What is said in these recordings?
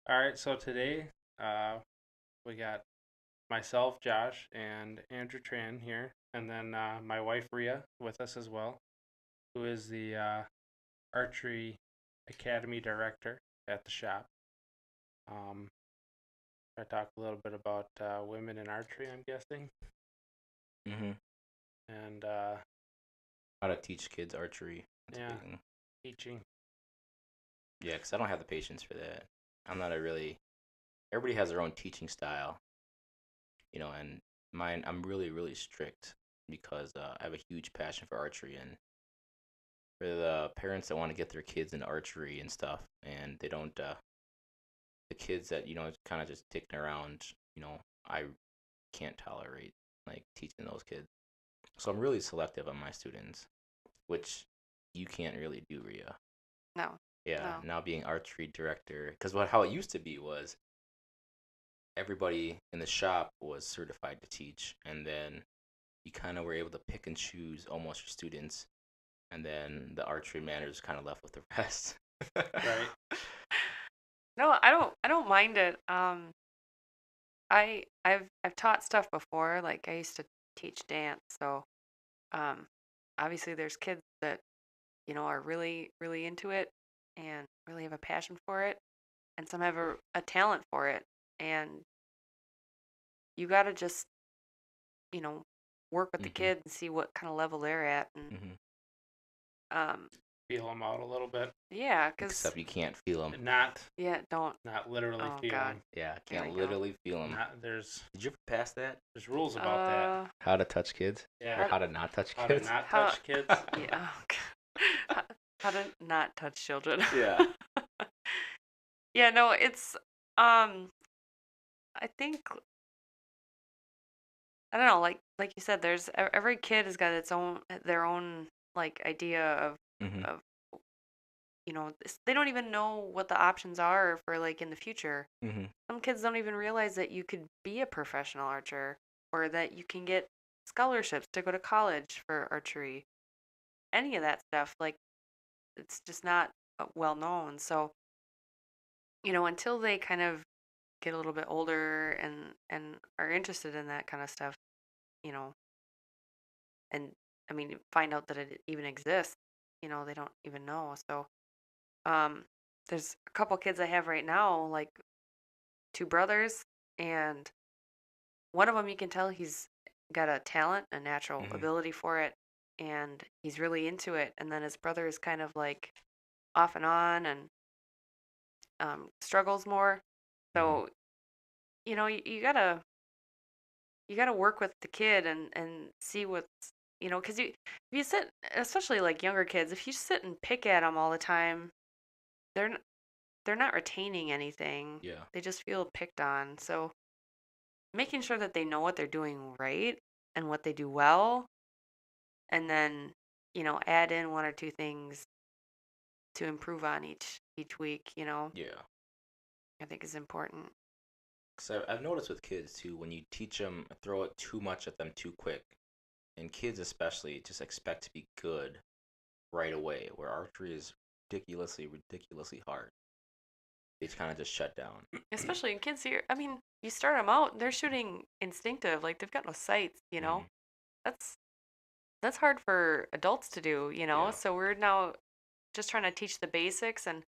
All right, so today we got myself, Josh, and Andrew Tran here, and then my wife, Rhia, with us as well, who is the archery academy director at the shop. Um, I talk a little bit about women in archery, I'm guessing, Mm-hmm. and How to teach kids archery. That's a yeah, big thing. teaching. Yeah, because I don't have the patience for that. I'm not a really. Everybody has their own teaching style, and mine. I'm really, really strict because I have a huge passion for archery and for the parents that want to get their kids into archery and stuff, and they don't. The kids that kind of just dicking around. I can't tolerate like teaching those kids. So I'm really selective on my students, which you can't really do, Rhea. No, Yeah, no. now being archery director, because how it used to be was everybody in the shop was certified to teach, and then you kind of were able to pick and choose almost your students, and then the archery managers kind of left with the rest. Right. No, I don't mind it. I've taught stuff before. Like I used to teach dance, so um obviously there's kids that, are really, really into it and really have a passion for it, and some have a talent for it. And you gotta just, you know, work with the Hmm. kid and see what kind of level they're at. And Hmm. um Feel them out a little bit. yeah, 'cause Except you can't feel them. Not yeah, don't. not literally Oh feel God, them. Yeah, here can't we go. literally feel them. Not Did you ever pass that? there's rules about that. Uh, How to touch kids, or Yeah, how how to not touch how to kids? not how touch kids. yeah, oh, God. How to not touch children. Yeah. Yeah, no, it's um I think I don't know, like you said, there's every kid has got its own their own like idea Hmm. of they don't even know what the options are for like in the future. Hmm. Some kids don't even realize that you could be a professional archer or that you can get scholarships to go to college for archery. Any of that stuff, like it's just not well known. So, until they kind of get a little bit older and are interested in that kind of stuff, you know, and I mean find out that it even exists, they don't even know. So, um there's a couple kids I have right now, like two brothers, and one of them you can tell he's got a talent, a natural Hmm. ability for it, and he's really into it. And then his brother is kind of like off and on and struggles more. Hmm. So, you gotta work with the kid and see what's, because if you sit, especially like younger kids, if you sit and pick at them all the time, they're they're not retaining anything. Yeah. They just feel picked on. So making sure that they know what they're doing right and what they do well, and then, add in one or two things to improve on each week, Yeah. I think is important. So I've noticed with kids too, when you teach them, throw it too much at them too quick, and kids especially just expect to be good right away, where archery is ridiculously, ridiculously hard. They kind of just shut down. Especially in kids here. I mean, you start them out, they're shooting instinctive, like they've got no sights, Hmm. That's that's hard for adults to do, Yeah. So we're now just trying to teach the basics and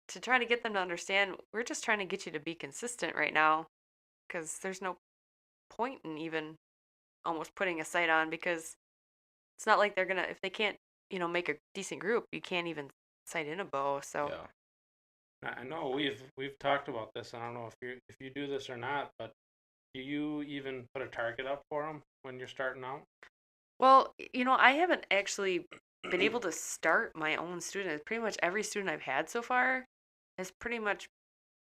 to try to get them to understand we're just trying to get you to be consistent right now, because there's no point in even almost putting a sight on, because it's not like they're gonna, if they can't, make a decent group, you can't even sight in a bow. So, Yeah. I know we've talked about this. I don't know if you do this or not, but do you even put a target up for them when you're starting out? well, I haven't actually been able to start my own student. Pretty much every student I've had so far has pretty much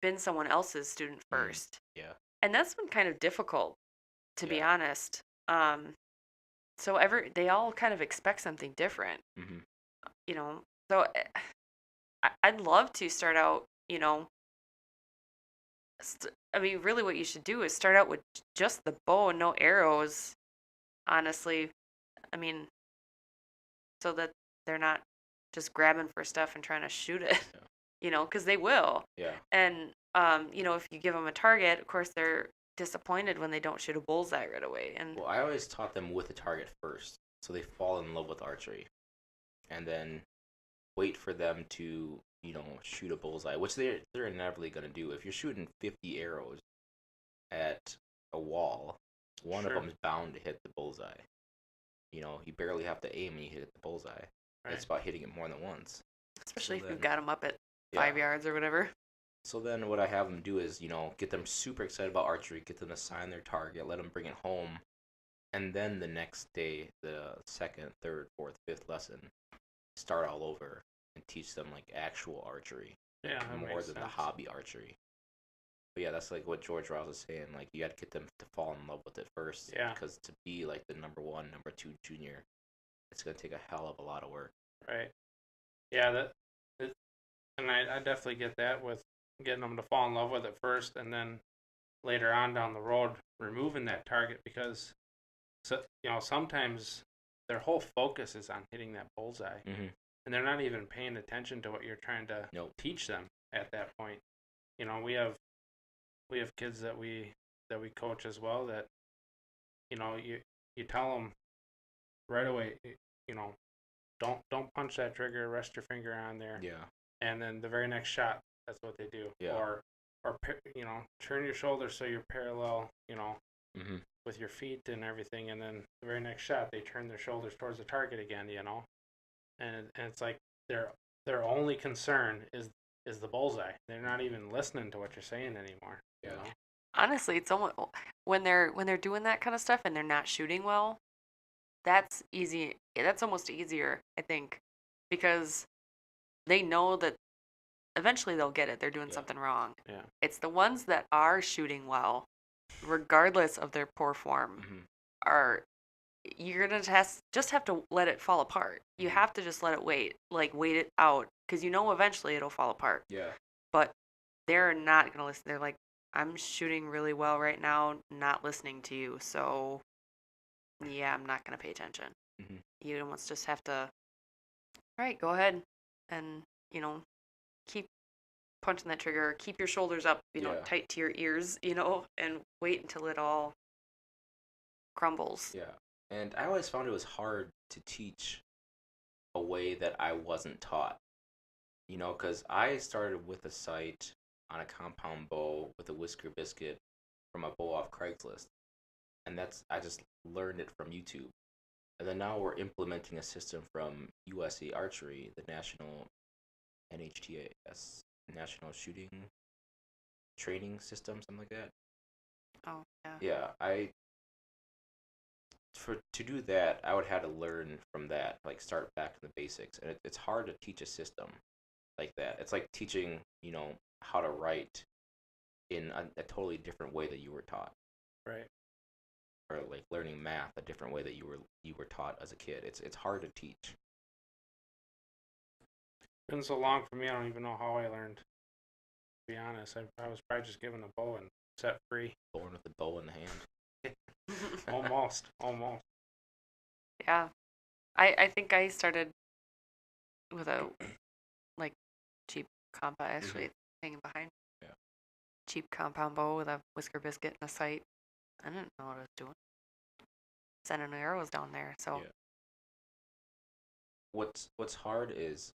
been someone else's student Mm. first. Yeah. And that's been kind of difficult, to be Yeah. honest. So they all kind of expect something different, Hmm. you know. So I'd love to start out, I mean, really what you should do is start out with just the bow and no arrows, honestly. I mean, so that they're not just grabbing for stuff and trying to shoot it. Yeah. because they will. Yeah. And, if you give them a target, of course, they're disappointed when they don't shoot a bullseye right away. And Well, I always taught them with a target first, so they fall in love with archery, and then wait for them to, shoot a bullseye, which they're inevitably gonna do. If you're shooting 50 arrows at a wall, one of Sure. them is bound to hit the bullseye. You barely have to aim and you hit the bullseye. Right. It's about hitting it more than once. especially So if you've then- got them up at Yeah. 5 yards or whatever. So then what I have them do is, get them super excited about archery, get them to sign their target, let them bring it home, and then the next day, the second, third, fourth, fifth lesson, start all over and teach them like actual archery Yeah, that more makes than the sense. hobby archery. But yeah, that's like what George Rouse was saying. Like you got to get them to fall in love with it first. Yeah. Because to be like the number 1, number 2 junior, it's gonna take a hell of a lot of work. Right. Yeah, and I definitely get that with getting them to fall in love with it first, and then later on down the road removing that target, because sometimes their whole focus is on hitting that bullseye, Mm-hmm. and they're not even paying attention to what you're trying to Nope. teach them at that point. We have kids that we coach as well that you tell them right away, don't punch that trigger, rest your finger on there, Yeah. and then the very next shot, that's what they do. Yeah. Or turn your shoulders so you're parallel, Mm-hmm. with your feet and everything, and then the very next shot they turn their shoulders towards the target again, and it's like their only concern is the bullseye. They're not even listening to what you're saying anymore. Yeah. Honestly, it's almost when they're doing that kind of stuff and they're not shooting well, that's easy. That's almost easier, I think, because they know that eventually they'll get it. They're doing Yeah. something wrong. Yeah. It's the ones that are shooting well, regardless of their poor form, Mm-hmm. you're gonna just have to let it fall apart. You have to just let it wait it out, because eventually it'll fall apart. Yeah. But they're not gonna listen. They're like, I'm shooting really well right now, not listening to you. So yeah, I'm not gonna pay attention. Mm-hmm. You almost just have to, all right, go ahead, and keep punching that trigger. Keep your shoulders up, Yeah. tight to your ears, and wait until it all crumbles. Yeah. And I always found it was hard to teach a way that I wasn't taught. Because I started with a sight on a compound bow with a whisker biscuit from a bow off Craigslist. And I just learned it from YouTube. And then now we're implementing a system from USA Archery, the national NHTAS, National Shooting Training System, something like that. Oh yeah. Yeah, to do that, I would have to learn from that, like start back to the basics, and it's hard to teach a system like that. It's like teaching, how to write in a totally different way that you were taught, Right. or like learning math a different way that you were taught as a kid. It's hard to teach. Been so long for me, I don't even know how I learned. To be honest, I was probably just given a bow and set free. Born with the bow in the hand. Almost. Yeah. I think I started with a cheap compound, actually it's hanging behind. Yeah. Cheap compound bow with a whisker biscuit and a sight. I didn't know what I was doing. Sending arrows down there, so Yeah. What's hard is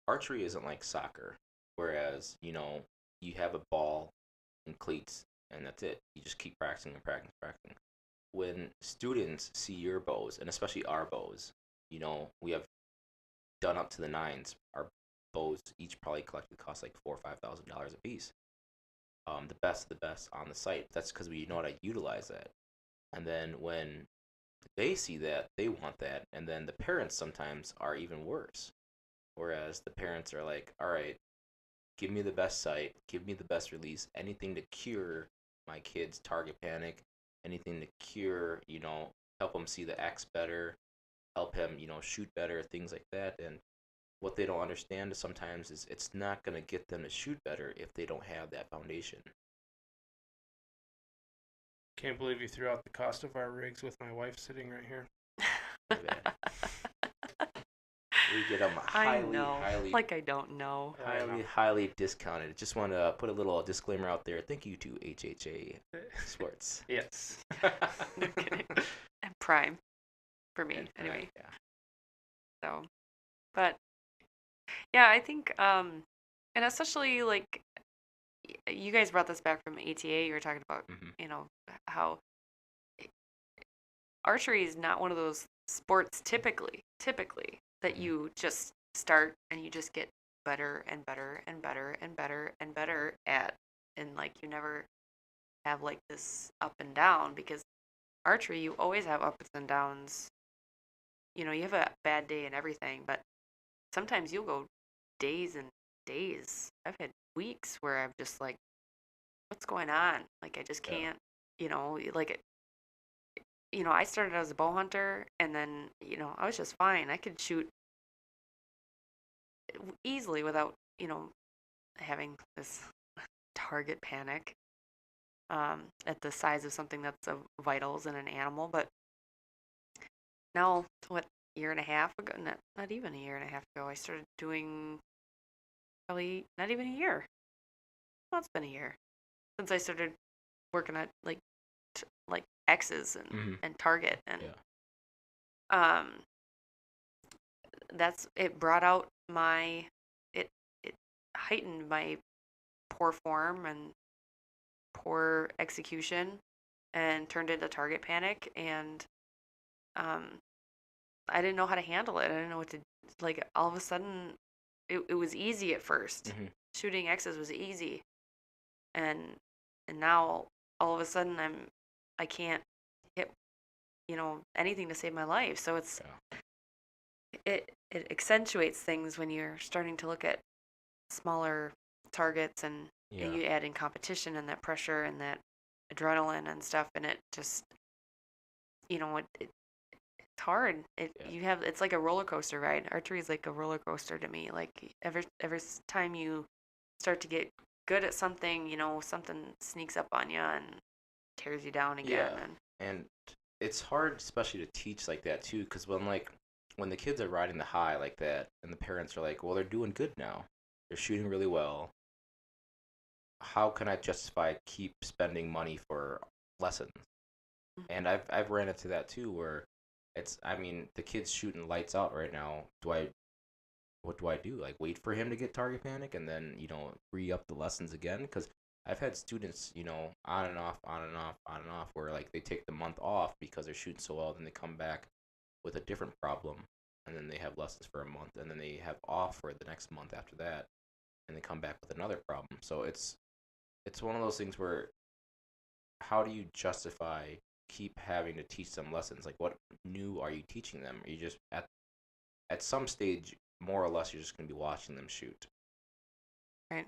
archery isn't like soccer, whereas you have a ball and cleats and that's it. You just keep practicing and practicing and practicing. When students see your bows, and especially our bows, we have done up to the nines. Our bows each probably collectively cost like $4,000 or $5,000 a piece. The best of the best on the site. That's because we know how to utilize that. And then when they see that, they want that, and then the parents sometimes are even worse. Whereas the parents are like, all right, give me the best sight, give me the best release, anything to cure my kid's target panic, anything to cure, help him see the X better, help him, shoot better, things like that. And what they don't understand sometimes is it's not going to get them to shoot better if they don't have that foundation. Can't believe you threw out the cost of our rigs with my wife sitting right here. My bad. We get them I highly, know. highly, Like I don't know. I know. highly discounted. Just want to put a little disclaimer out there. Thank you to HHA Sports. Yes. No kidding. And Prime for me, And, anyway. yeah. So, but yeah, I think, and especially like you guys brought this back from ATA. You were talking about, Mm-hmm. How archery is not one of those sports typically that you just start and you just get better and better and better and better and better at, and like you never have like this up and down, because archery you always have ups and downs. You have a bad day and everything, but sometimes you'll go days and days. I've had weeks where I'm just like, what's going on? Like I just can't, like I started as a bow hunter, and then I was just fine. I could shoot easily without having this target panic at the size of something that's of vitals in an animal. But now, what, year and a half ago? Not even a year and a half ago, I started doing, probably not even a year. Well, it's been a year since I started working at like X's and target, and um it brought out it heightened my poor form and poor execution, and turned into target panic, and I didn't know how to handle it. I didn't know what to, like, all of a sudden it was easy at first. Shooting X's was easy, and now all of a sudden I can't hit anything to save my life. So it accentuates things when you're starting to look at smaller targets, and you add in competition and that pressure and that adrenaline and stuff, and it just it's hard. It's like a roller coaster ride. Archery is like a roller coaster to me. Like every time you start to get good at something, something sneaks up on you and tears you down again. And it's hard, especially to teach like that too, because when the kids are riding the high like that, and the parents are like, well, they're doing good now, they're shooting really well. How can I justify keep spending money for lessons? And I've ran into that too, where the kid's shooting lights out right now. What do I do? Like, wait for him to get target panic and then re-up the lessons again? Because I've had students, on and off, on and off, on and off, where like they take the month off because they're shooting so well, then they come back with a different problem, and then they have lessons for a month, and then they have off for the next month after that, and they come back with another problem. So it's one of those things where, how do you justify keep having to teach them lessons? Like, what new are you teaching them? Are you just at some stage, more or less, you're just going to be watching them shoot? Right.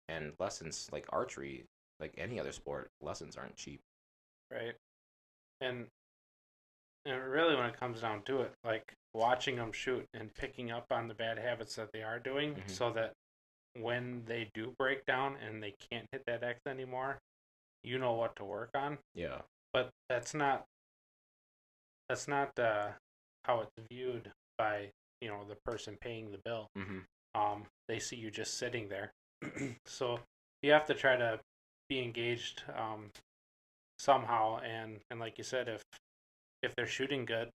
And lessons, like archery, like any other sport, lessons aren't cheap. Right. And really, when it comes down to it, like watching them shoot and picking up on the bad habits that they are doing, so that when they do break down and they can't hit that X anymore, you know what to work on. Yeah. But that's not how it's viewed by the person paying the bill. They see you just sitting there. So you have to try to be engaged somehow, and like you said, if they're shooting good,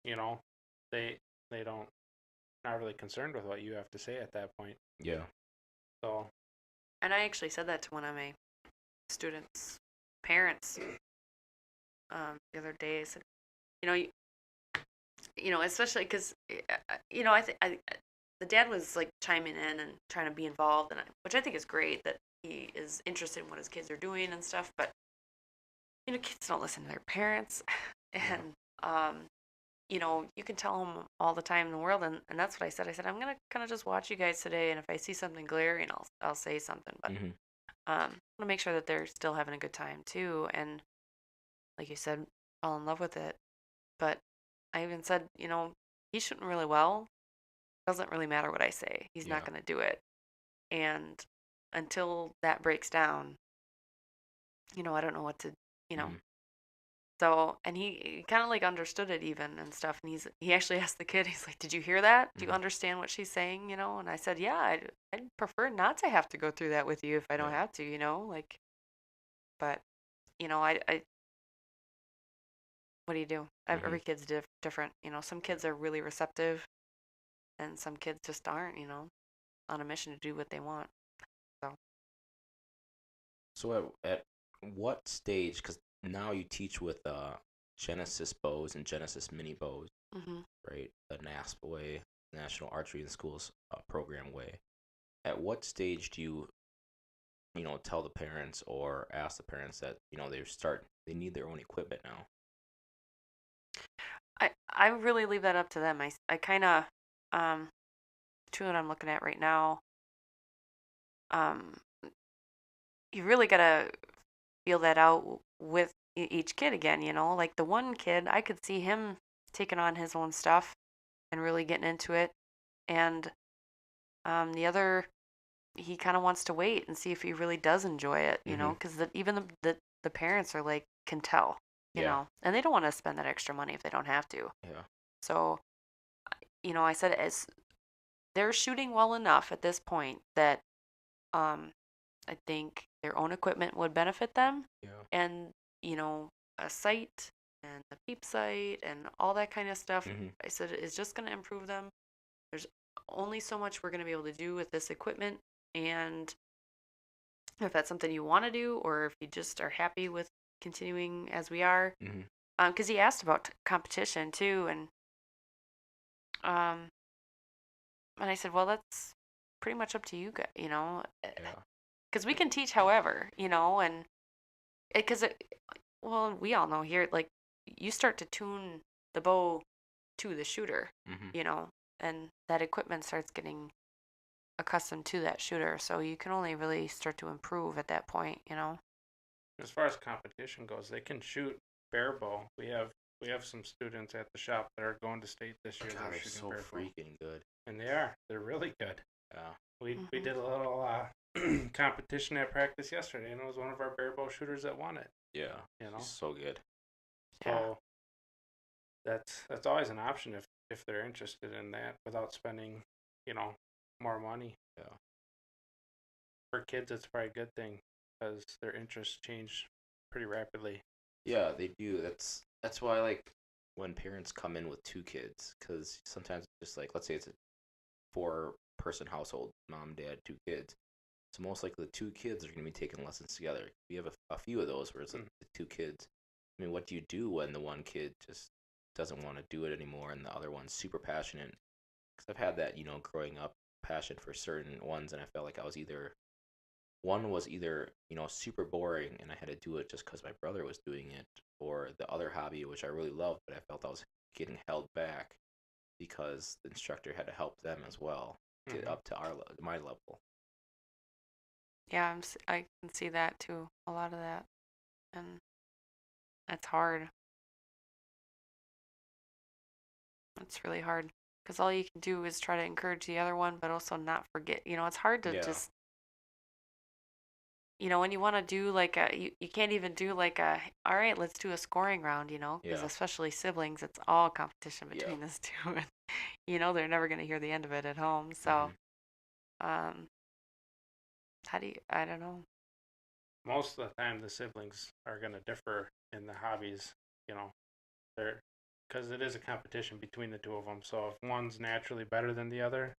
they don't, not really concerned with what you have to say at that point. Yeah. So. And I actually said that to one of my students' parents the other day. I said, especially because the dad was like chiming in and trying to be involved, which I think is great that he is interested in what his kids are doing and stuff. But kids don't listen to their parents, and you can tell them all the time in the world, and that's what I said. I said, I'm gonna kind of just watch you guys today, and if I see something glaring, I'll say something. But I want to make sure that they're still having a good time too, and like you said, fall in love with it. But I even said, he's shooting really well. Doesn't really matter what I say. He's not going to do it. And until that breaks down, I don't know what to, So, and he kind of like understood it even and stuff. And he actually asked the kid, he's like, "Did you hear that? Do you Mhm. understand what she's saying?" And I said, "Yeah, I'd prefer not to have to go through that with you if I don't Yeah. have to, like, but, I what do you do? Every Mhm. kid's different. Some Yeah. kids are really receptive and some kids just aren't, on a mission to do what they want. So, So at what stage? Because now you teach with Genesis bows and Genesis mini bows, hmm right? The NASP way, National Archery in Schools program way. At what stage do you tell the parents or ask the parents that they need their own equipment now? I really leave that up to them. I kind of, um, two that I'm looking at right now, um, you really got to feel that out with each kid again, like the one kid, I could see him taking on his own stuff and really getting into it. And the other, he kind of wants to wait and see if he really does enjoy it, Mm-hmm. because even the parents are like, can tell, Yeah. and they don't want to spend that extra money if they don't have to. Yeah. So, I said, as they're shooting well enough at this point that um, I think their own equipment would benefit them, Yeah. and you know, a site and the peep site and all that kind of stuff. Mm-hmm. I said is just going to improve them. There's only so much we're going to be able to do with this equipment, and if that's something you want to do, or if you just are happy with continuing as we are, Mm-hmm. because he asked about competition too, um, and I said, well, that's pretty much up to you guys, Yeah. because we can teach however, and because well, we all know here, like, you start to tune the bow to the shooter, Mm-hmm. you know, and that equipment starts getting accustomed to that shooter. So you can only really start to improve at that point. As far as competition goes, they can shoot bare bow. We have some students at the shop that are going to state this year. God, They're they're shooting so bare bow, freaking good. and they are. They're really good. Yeah. We hmm did a little competition at practice yesterday, and it was one of our bare bow shooters that won it. Yeah. You He's know, so good. Yeah. so that's always an option if they're interested in that without spending you know more money. Yeah. For kids, it's probably a good thing because their interests change pretty rapidly. Yeah, they do. That's why I like when parents come in with two kids, because sometimes it's just like, let's say it's a four-person household, mom, dad, two kids. So most likely the two kids are going to be taking lessons together. We have a few of those where it's like Mm. the two kids. I mean, what do you do when the one kid just doesn't want to do it anymore and the other one's super passionate? Because I've had that, growing up, passion for certain ones, and I felt like one was either, super boring and I had to do it just because my brother was doing it, or the other hobby, which I really loved, but I felt I was getting held back because the instructor had to help them as well get Mm-hmm. up to my level. Yeah, I can see that too. A lot of that, and it's hard. It's really hard because all you can do is try to encourage the other one, but also not forget. It's hard to Yeah. just, when you want to do like you can't even do like all right, let's do a scoring round, because Yeah. especially siblings, it's all competition Yeah. between these two. And, they're never going to hear the end of it at home. So, Hmm. um, I don't know. Most of the time, the siblings are going to differ in the hobbies. You know, they're because it is a competition between the two of them. So if one's naturally better than the other,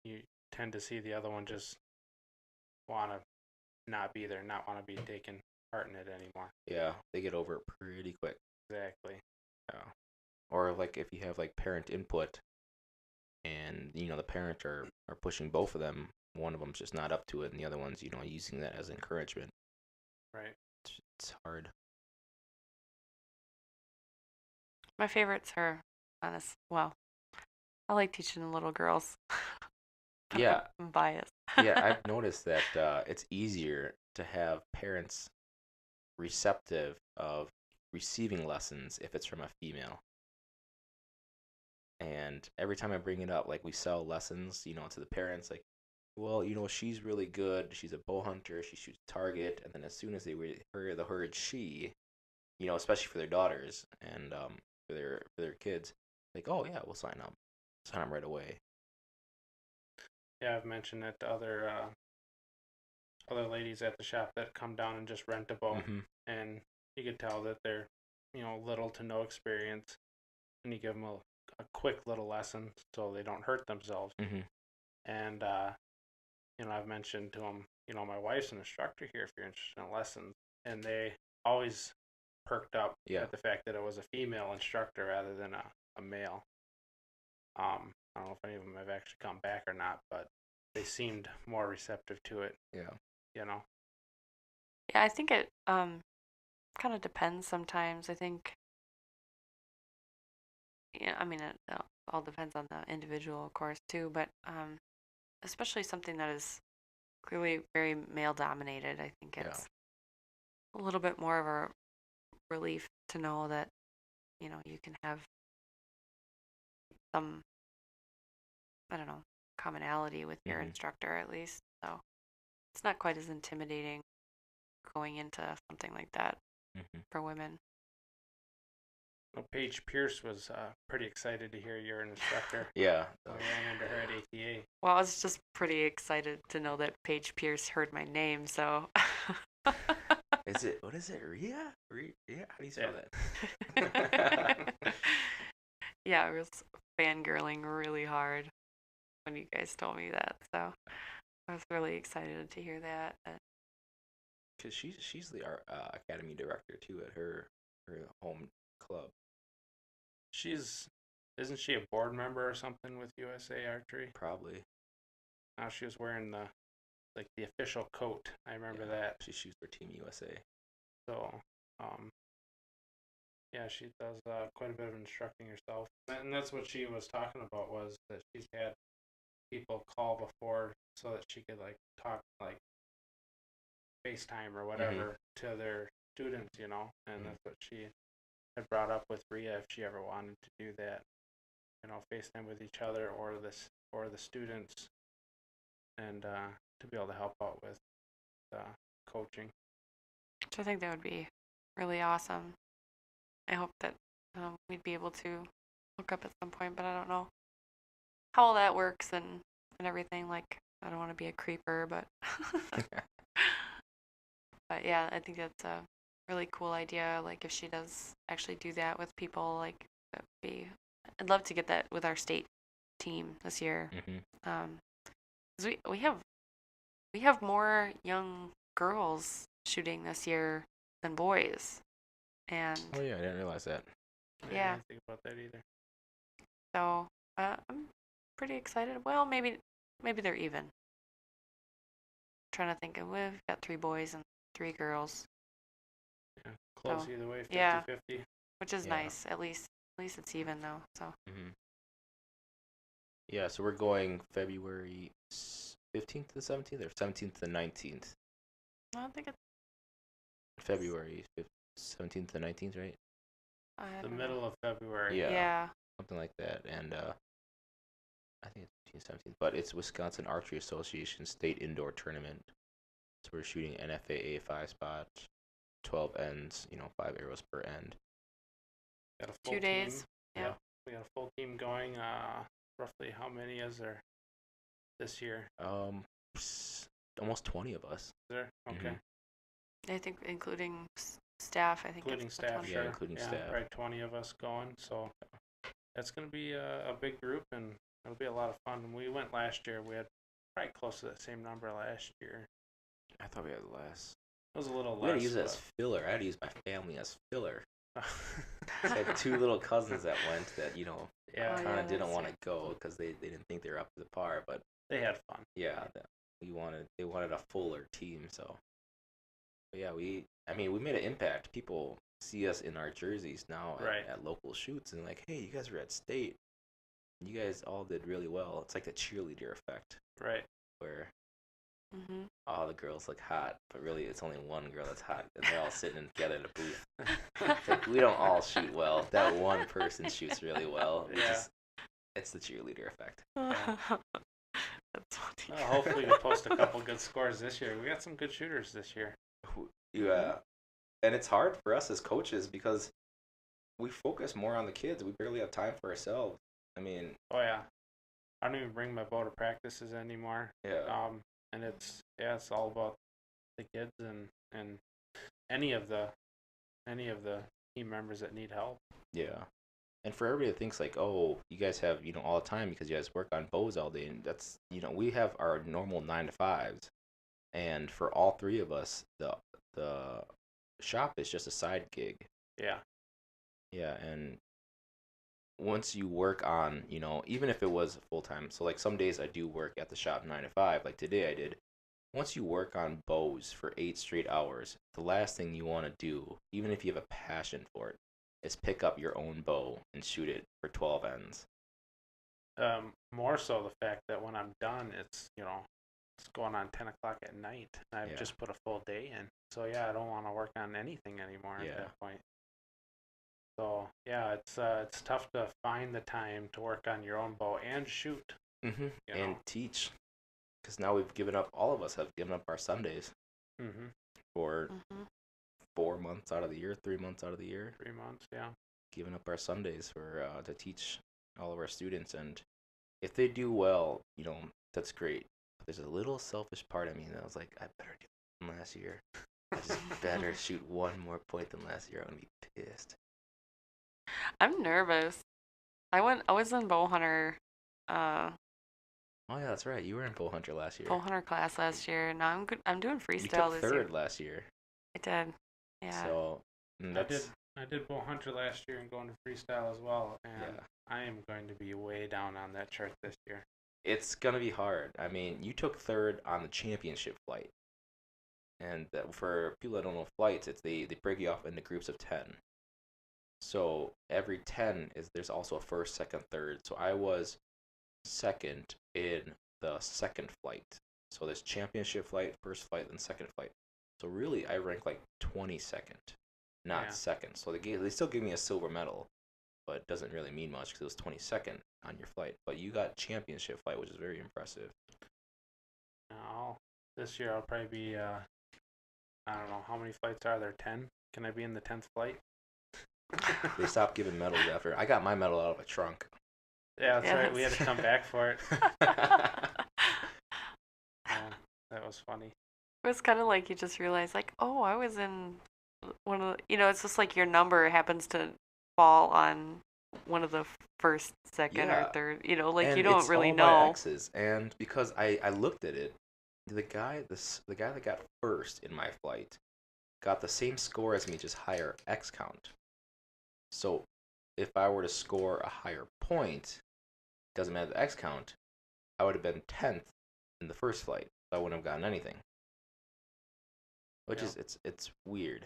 you tend to see the other one just want to not be there, not want to be taking part in it anymore. Yeah, they get over it pretty quick. Exactly. Yeah. Or like if you have like parent input and the parent are pushing both of them, one of them's just not up to it and the other one's using that as encouragement. Right. It's hard. My favorites are honest. Well, I like teaching the little girls, but Yeah. I'm biased. Yeah, I've noticed that it's easier to have parents receptive of receiving lessons if it's from a female. And every time I bring it up, like we sell lessons, to the parents, like, well, she's really good. She's a bow hunter. She shoots target. And then as soon as they hear the word she, especially for their daughters and for their kids. Like, oh yeah, we'll sign them right away. Yeah, I've mentioned it to other ladies at the shop that come down and just rent a bow, and you could tell that they're little to no experience, and you give them a quick little lesson so they don't hurt themselves. And I've mentioned to them, my wife's an instructor here if you're interested in lessons, and they always perked up at the fact that it was a female instructor rather than a male. I don't know if any of them have actually come back or not, but they seemed more receptive to it. Yeah. Yeah, I think it kind of depends sometimes. I think, I mean, it all depends on the individual, of course, too, but especially something that is clearly very male dominated, I think it's a little bit more of a relief to know that, you can have some, I don't know, commonality with your instructor at least. So it's not quite as intimidating going into something like that for women. Well, Paige Pierce was pretty excited to hear you're an instructor. Yeah. We ran into her at ATA. Well, I was just pretty excited to know that Paige Pierce heard my name, so. What is it, Rhia? Rhia? How do you spell that? Yeah, I was fangirling really hard when you guys told me that, so I was really excited to hear that. Because she's the academy director too at her home club. Isn't she a board member or something with USA Archery? Probably. Now she was wearing the official coat. I remember that. She shoots for Team USA. So, yeah, she does quite a bit of instructing herself, and that's what she was talking about, was that she's had people call before so that she could talk FaceTime or whatever to their students, and that's what she had brought up with Rhia, if she ever wanted to do that, FaceTime with each other or the students, and to be able to help out with coaching. Which I think that would be really awesome. I hope that we'd be able to hook up at some point, but I don't know how all that works and everything. I don't want to be a creeper, but but yeah, I think that's a really cool idea. If she does actually do that with people, that would be. I'd love to get that with our state team this year. 'Cause we have more young girls shooting this year than boys, and oh yeah, I didn't realize that. Yeah. I didn't think about that either. So I'm pretty excited. Well, maybe they're even. Trying to think of, we've got 3 boys and 3 girls. Yeah, close either way, 50-50. Yeah, which is nice. At least it's even though. So. Yeah, so we're going February 15th to the 17th, or 17th to the 19th. I don't think it's February 17th to the 19th, right? The middle of February. Yeah. Something like that, and I think it's 15th, 17th, but it's Wisconsin Archery Association State Indoor Tournament. So we're shooting NFAA 5 spots, 12 ends, 5 arrows per end. Got a full 2 days. Team. Yeah. We got a full team going. Roughly how many is there this year? Almost 20 of us. Is there? Okay. I think including staff. I think including it's staff, 20. sure. Yeah, including staff. Right, 20 of us going. So that's going to be a big group, and it'll be a lot of fun. When we went last year, we had probably close to that same number last year. I thought we had less. It was a little less. We had to use it as filler. I had to use my family as filler. I had 2 little cousins that went that, kind of didn't want to go because they didn't think they were up to the par, but they had fun. Yeah, they wanted a fuller team, so. But yeah, we made an impact. People see us in our jerseys now at local shoots and hey, you guys were at state. You guys all did really well. It's like the cheerleader effect. Right. Where all the girls look hot, but really it's only one girl that's hot, and they're all sitting together in a booth. We don't all shoot well. That one person shoots really well. It's the cheerleader effect. Yeah. That's funny. Hopefully we'll post a couple good scores this year. We got some good shooters this year. And it's hard for us as coaches because we focus more on the kids. We barely have time for ourselves. I mean, Oh yeah, I don't even bring my bow to practices anymore. yeah, And it's all about the kids and any of the any of the team members that need help. yeah. And for everybody that thinks like, oh, you guys have, all the time because you guys work on bows all day, and that's, we have our normal 9 to 5s, and for all three of us, the shop is just a side gig. Yeah. Yeah, and once you work on, even if it was full time, so like some days I do work at the shop 9 to 5, like today I did. Once you work on bows for 8 straight hours, the last thing you want to do, even if you have a passion for it, is pick up your own bow and shoot it for 12 ends. More so the fact that when I'm done, it's it's going on 10 o'clock at night. I've just put a full day in, so yeah, I don't want to work on anything anymore at that point. So yeah, it's tough to find the time to work on your own bow and shoot. Mm-hmm. And teach, because now all of us have given up our Sundays for 4 months out of the year, 3 months out of the year. 3 months, yeah. Giving up our Sundays for to teach all of our students, and if they do well, that's great. But there's a little selfish part of me that was like, I better do it than last year. I just better shoot one more point than last year. I'm gonna be pissed. I'm nervous. I was in bow hunter. Oh yeah, that's right. You were in bow hunter last year. Bow hunter class last year. Now I'm good. I'm doing freestyle you took this third year. last year. I did. Yeah. So I did bow hunter last year and going to freestyle as well, and I am going to be way down on that chart this year. It's gonna be hard. I mean, you took third on the championship flight, and for people that don't know flights, it's they break you off into groups of 10. So every 10 there's also a first, second, third. So I was second in the second flight. So there's championship flight, first flight, then second flight. So really, I ranked like 22nd, not second. So they still give me a silver medal, but it doesn't really mean much because it was 22nd on your flight. But you got championship flight, which is very impressive. Now, this year I'll probably be, I don't know, how many flights are there? 10? Can I be in the 10th flight? They stopped giving medals after. I got my medal out of a trunk. Yeah, that's right. We had to come back for it. That was funny. It was kind of like you just realized, like, oh, I was in one of the, it's just like your number happens to fall on one of the first, second, or third. Like and you don't it's really all know. by X's. And because I looked at it, the guy that got first in my flight got the same score as me, just higher X count. So if I were to score a higher point, doesn't matter the X count, I would have been 10th in the first flight. So I wouldn't have gotten anything. Which is it's weird.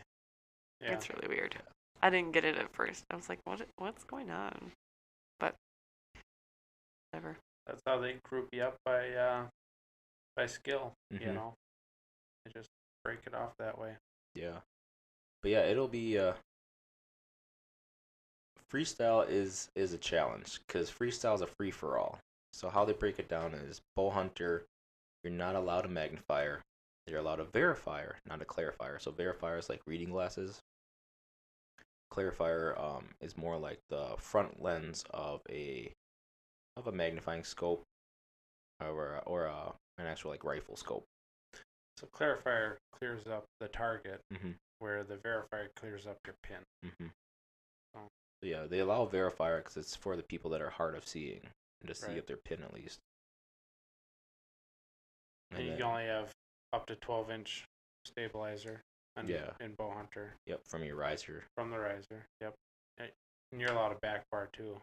Yeah. It's really weird. I didn't get it at first. I was like, what's going on? But whatever. That's how they group you up by skill, They just break it off that way. Yeah. But yeah, it'll be freestyle is a challenge because freestyle is a free for all. So how they break it down is bow hunter, you're not allowed a magnifier. You're allowed a verifier, not a clarifier. So verifier is like reading glasses. Clarifier is more like the front lens of a magnifying scope, or an actual like rifle scope. So clarifier clears up the target, where the verifier clears up your pin. So yeah, they allow verifier because it's for the people that are hard of seeing and to see up their pin at least. And you can only have up to 12-inch stabilizer in bow hunter. Yep, from your riser. From the riser, yep. And you're allowed a back bar too.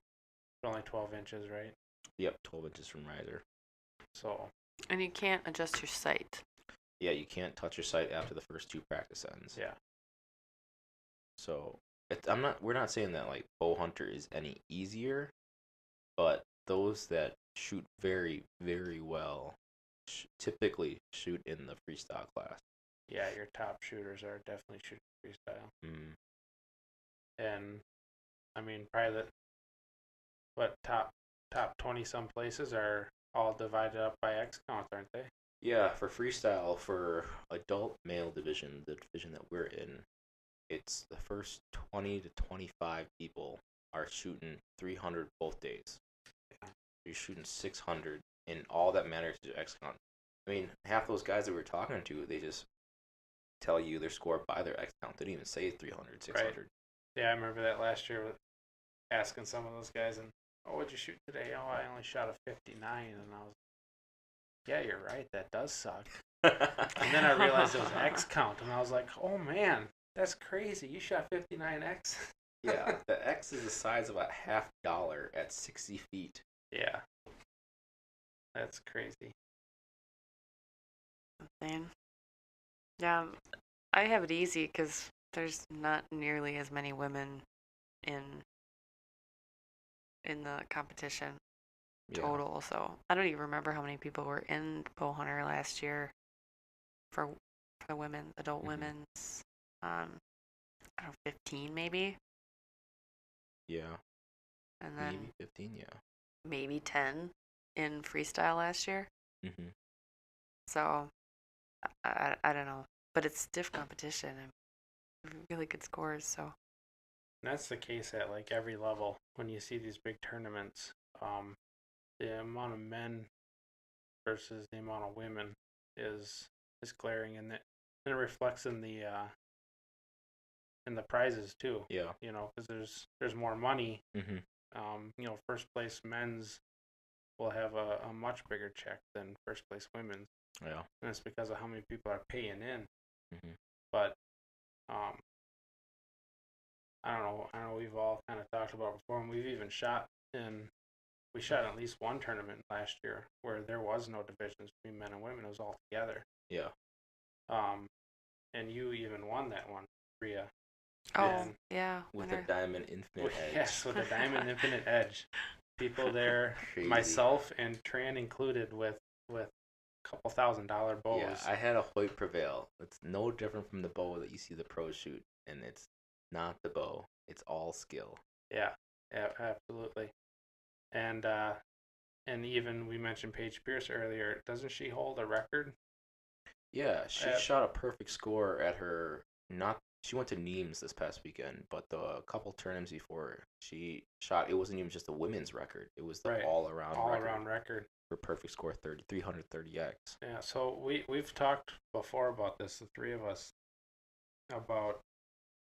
But only 12 inches, right? Yep, 12 inches from riser. So. And you can't adjust your sight. Yeah, you can't touch your sight after the first 2 practice ends. Yeah. So we're not saying that like bow hunter is any easier, but those that shoot very, very well typically shoot in the freestyle class. Yeah, your top shooters are definitely shooting freestyle. And I mean, probably top 20 some places are all divided up by X count, aren't they? Yeah, for freestyle, for adult male division, the division that we're in, it's the first 20 to 25 people are shooting 300 both days. You're shooting 600, and all that matters is your X count. I mean, half those guys that we were talking to, they just tell you their score by their X count. They didn't even say 300, 600. Right. Yeah, I remember that last year with asking some of those guys, and, oh, what'd you shoot today? Oh, I only shot a 59, and I was, yeah, you're right, that does suck. And then I realized it was X count, and I was like, oh, man, that's crazy. You shot 59X? Yeah, the X is the size of a $50 at 60 feet. Yeah. That's crazy. Insane. Yeah, I have it easy because there's not nearly as many women in the competition total. So I don't even remember how many people were in bow hunter last year for the women, adult women's. I don't know, 15 maybe. Yeah. And then maybe 15. Yeah. maybe 10 in freestyle last year. Mm-hmm. So I don't know, but it's stiff competition and really good scores. So And that's the case at like every level. When you see these big tournaments, the amount of men versus the amount of women is glaring, and it reflects in the prizes too. Yeah. You know, because there's more money. Mm-hmm. You know, first place men's will have a much bigger check than first place women's. Yeah. And it's because of how many people are paying in. Mm-hmm. But I don't know. We've all kind of talked about before, and we've even shot we shot at least one tournament last year where there was no divisions between men and women. It was all together. Yeah. And you even won that one, Rhia. oh yeah, With winner. a diamond infinite edge. Yes, with a diamond infinite edge. People there, Crazy. myself and Tran included, with a couple $1,000 bows. Yeah, I had a Hoyt Prevail. It's no different from the bow that you see the pros shoot, and it's not the bow. It's all skill. Yeah, absolutely. And even we mentioned Paige Pierce earlier. Doesn't she hold a record? Yeah, she shot a perfect score at her. She went to Nemes this past weekend, but the couple tournaments before she shot, it wasn't even just the women's record. It was the all-around record for perfect score 330x. Yeah, so we've talked before about this, the three of us, about,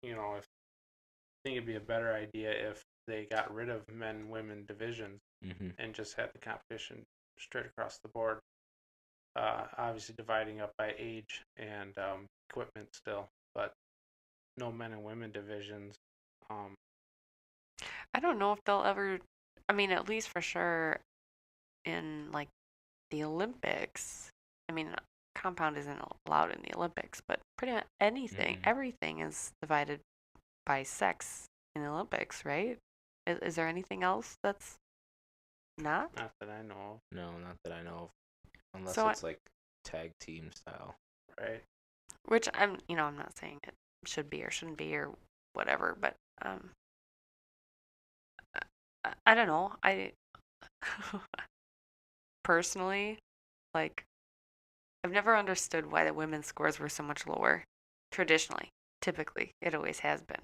you know, if I think it'd be a better idea if they got rid of men women divisions and just had the competition straight across the board. Obviously dividing up by age and equipment still, but no men and women divisions. I don't know if they'll ever. I mean, at least for sure, in like the Olympics. I mean, compound isn't allowed in the Olympics, but pretty much anything, everything is divided by sex in the Olympics, right? Is there anything else that's not? Not that I know of. No, not that I know of. Unless So it's like tag team style. Right. Which I'm not saying it should be or shouldn't be or whatever, but I don't know. I personally, like, I've never understood why the women's scores were so much lower. Traditionally, typically, it always has been.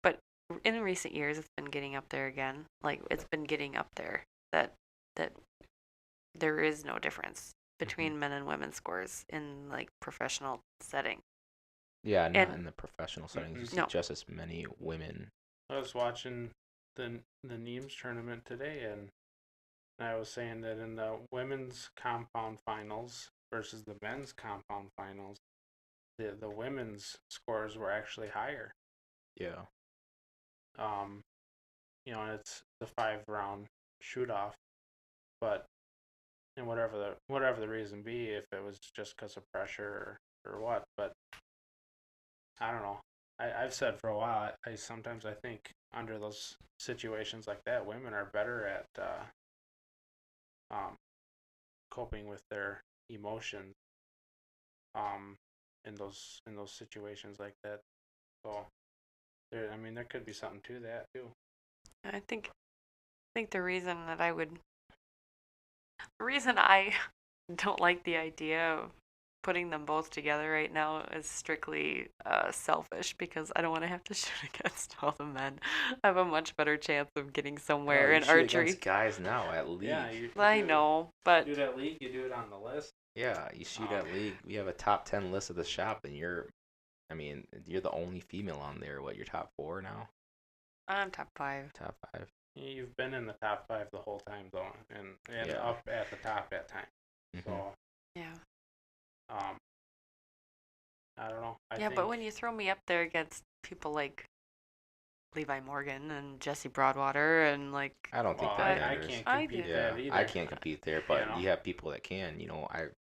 But in recent years, it's been getting up there again. Like, it's been getting up there that there is no difference between men and women's scores in like professional setting. Yeah, not in the professional settings. You see No. just as many women. I was watching the Nemes tournament today, and I was saying that in the women's compound finals versus the men's compound finals, the women's scores were actually higher. Yeah. You know, and it's the 5-round shoot off, but and whatever the reason be, if it was just because of pressure or what, but I don't know. I've said for a while, I sometimes I think under those situations like that, women are better at coping with their emotions in those situations like that. So there could be something to that too. I think the reason I don't like the idea of putting them both together right now is strictly selfish because I don't want to have to shoot against all the men. I have a much better chance of getting somewhere you in shoot archery. against guys now at league. Yeah, I know, but you do it at league, you do it on the list. Yeah, you shoot at league. We have a top 10 list of the shop, and you're the only female on there. What, you're top 4 now? I'm top 5. Top 5. You've been in the top 5 the whole time, though, and Yeah. up at the top at times. Mhm. So, Yeah. I don't know. I Yeah, think, but when you throw me up there against people like Levi Morgan and Jesse Broadwater and like, I don't think well, that I matters. can't I compete do. that Yeah, either. I can't compete there, but You know? you have people that can.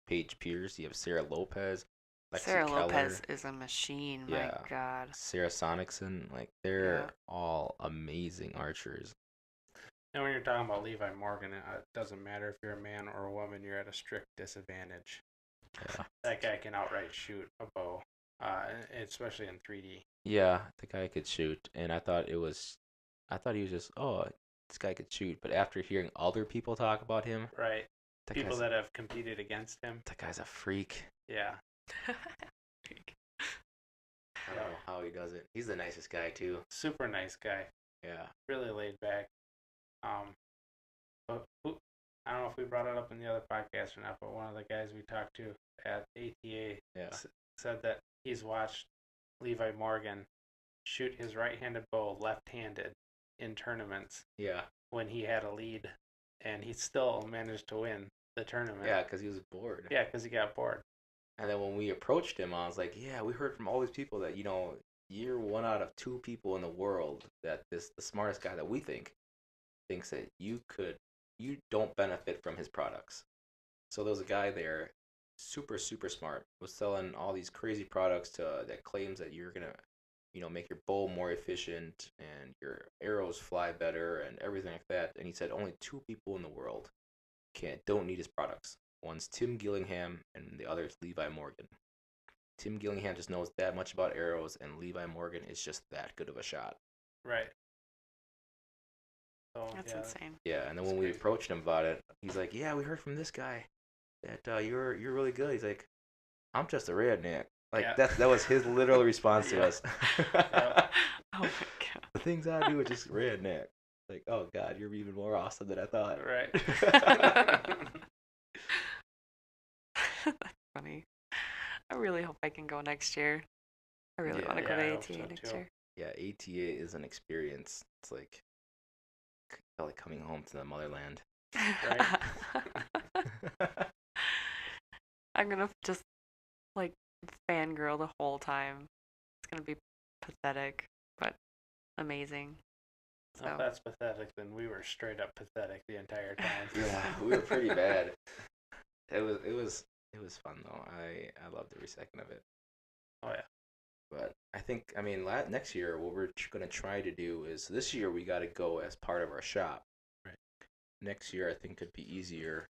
Paige Pierce, you have Sarah Lopez, Lexi Sarah Keller, Lopez is a machine. Yeah. My God. Sarah Sonicson. Like, they're Yeah. all amazing archers. And when you're talking about Levi Morgan, it doesn't matter if you're a man or a woman, you're at a strict disadvantage. Yeah. That guy can outright shoot a bow, especially in 3D. Yeah, the guy could shoot, and I thought he was just, oh, this guy could shoot. But after hearing other people talk about him, Right. that People guy's, that have competed against him. that guy's a freak. Yeah. I don't know how he does it. He's the nicest guy too. Super nice guy. Yeah. Really laid back. But I don't know if we brought it up in the other podcast or not, but one of the guys we talked to at ATA said that he's watched Levi Morgan shoot his right-handed bow left-handed in tournaments. Yeah. When he had a lead, and he still managed to win the tournament. Yeah, because he was bored. Yeah, because he got bored. And then when we approached him, I was like, yeah, we heard from all these people that, you're one out of 2 people in the world that the smartest guy that we think thinks that you don't benefit from his products. So there was a guy there, super, super smart, was selling all these crazy products that claims that you're going to, make your bow more efficient and your arrows fly better and everything like that. And he said only 2 people in the world don't need his products. One's Tim Gillingham, and the other is Levi Morgan. Tim Gillingham just knows that much about arrows, and Levi Morgan is just that good of a shot. Right. So, That's insane. Yeah, and then when we approached him about it, he's like, "Yeah, we heard from this guy that you're really good." He's like, "I'm just a redneck." Like that was his literal response to us. Oh my God. The things I do are just redneck. Like, oh God, you're even more awesome than I thought. Right. That's funny. I really hope I can go next year. I really want to go to ATA next year. Yeah, ATA is an experience. It's like coming home to the motherland. Right. I'm gonna just fangirl the whole time. It's gonna be pathetic, but amazing. So. If that's pathetic, then we were straight up pathetic the entire time. Yeah, we were pretty bad. It was fun though. I loved every second of it. Oh yeah. But I think next year what we're gonna try to do is, this year we got to go as part of our shop. Right. Next year I think could be easier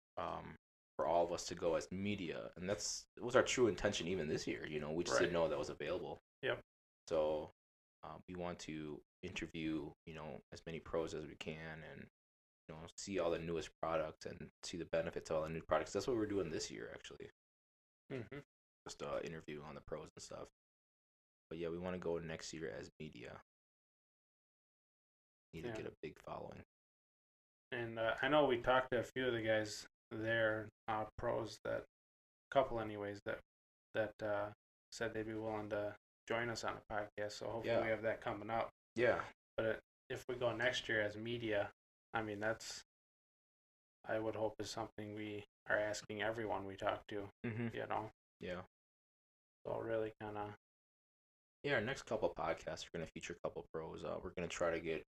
for all of us to go as media, and it was our true intention even this year. We just didn't know that was available. Yep. So we want to interview as many pros as we can, and see all the newest products and see the benefits of all the new products. That's what we're doing this year, actually. Mm-hmm. Just interview on the pros and stuff. But yeah, we want to go next year as media. Need to get a big following. And I know we talked to a few of the guys there, pros, a couple anyways, that said they'd be willing to join us on a podcast. So hopefully we have that coming up. Yeah. But if we go next year as media, I would hope is something we are asking everyone we talk to. Mm-hmm. Yeah. So really kind of. Yeah, our next couple podcasts are going to feature a couple pros. We're going to try to get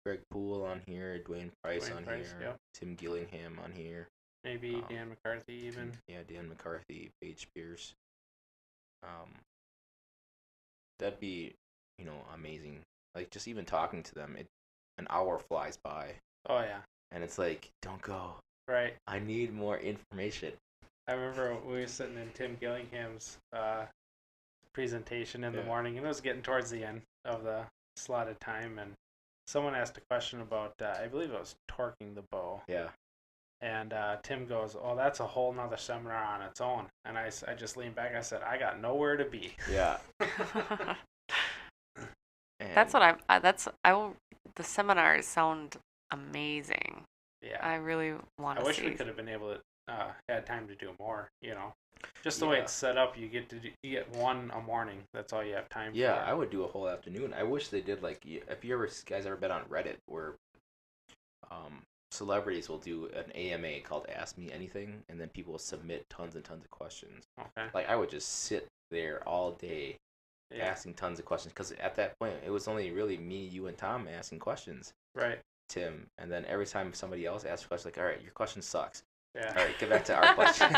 Greg Poole on here, Dwayne Price on here, yep. Tim Gillingham on here. Maybe Dan McCarthy even. Yeah, Dan McCarthy, Paige Pierce. That'd be, amazing. Like, just even talking to them, an hour flies by. Oh, yeah. And it's like, don't go. Right. I need more information. I remember we were sitting in Tim Gillingham's presentation in the morning, and it was getting towards the end of the slotted time, and someone asked a question about, I believe it was torquing the bow. Yeah. And Tim goes, "Oh, that's a whole nother seminar on its own." And I just leaned back. I said, "I got nowhere to be." Yeah. That's what I will. The seminars sound amazing. Yeah. I really want I to wish see. we could have been able to had time to do more. Just the way it's set up, you get one a morning. That's all you have time for. Yeah, I would do a whole afternoon. I wish they did like if you guys ever been on Reddit where celebrities will do an AMA called Ask Me Anything, and then people will submit tons and tons of questions. Okay. Like I would just sit there all day asking tons of questions because at that point it was only really me, you, and Tom asking questions. Right. Tim, and then every time somebody else asks a question, like, all right, your question sucks. Yeah. All right, get back to our questions.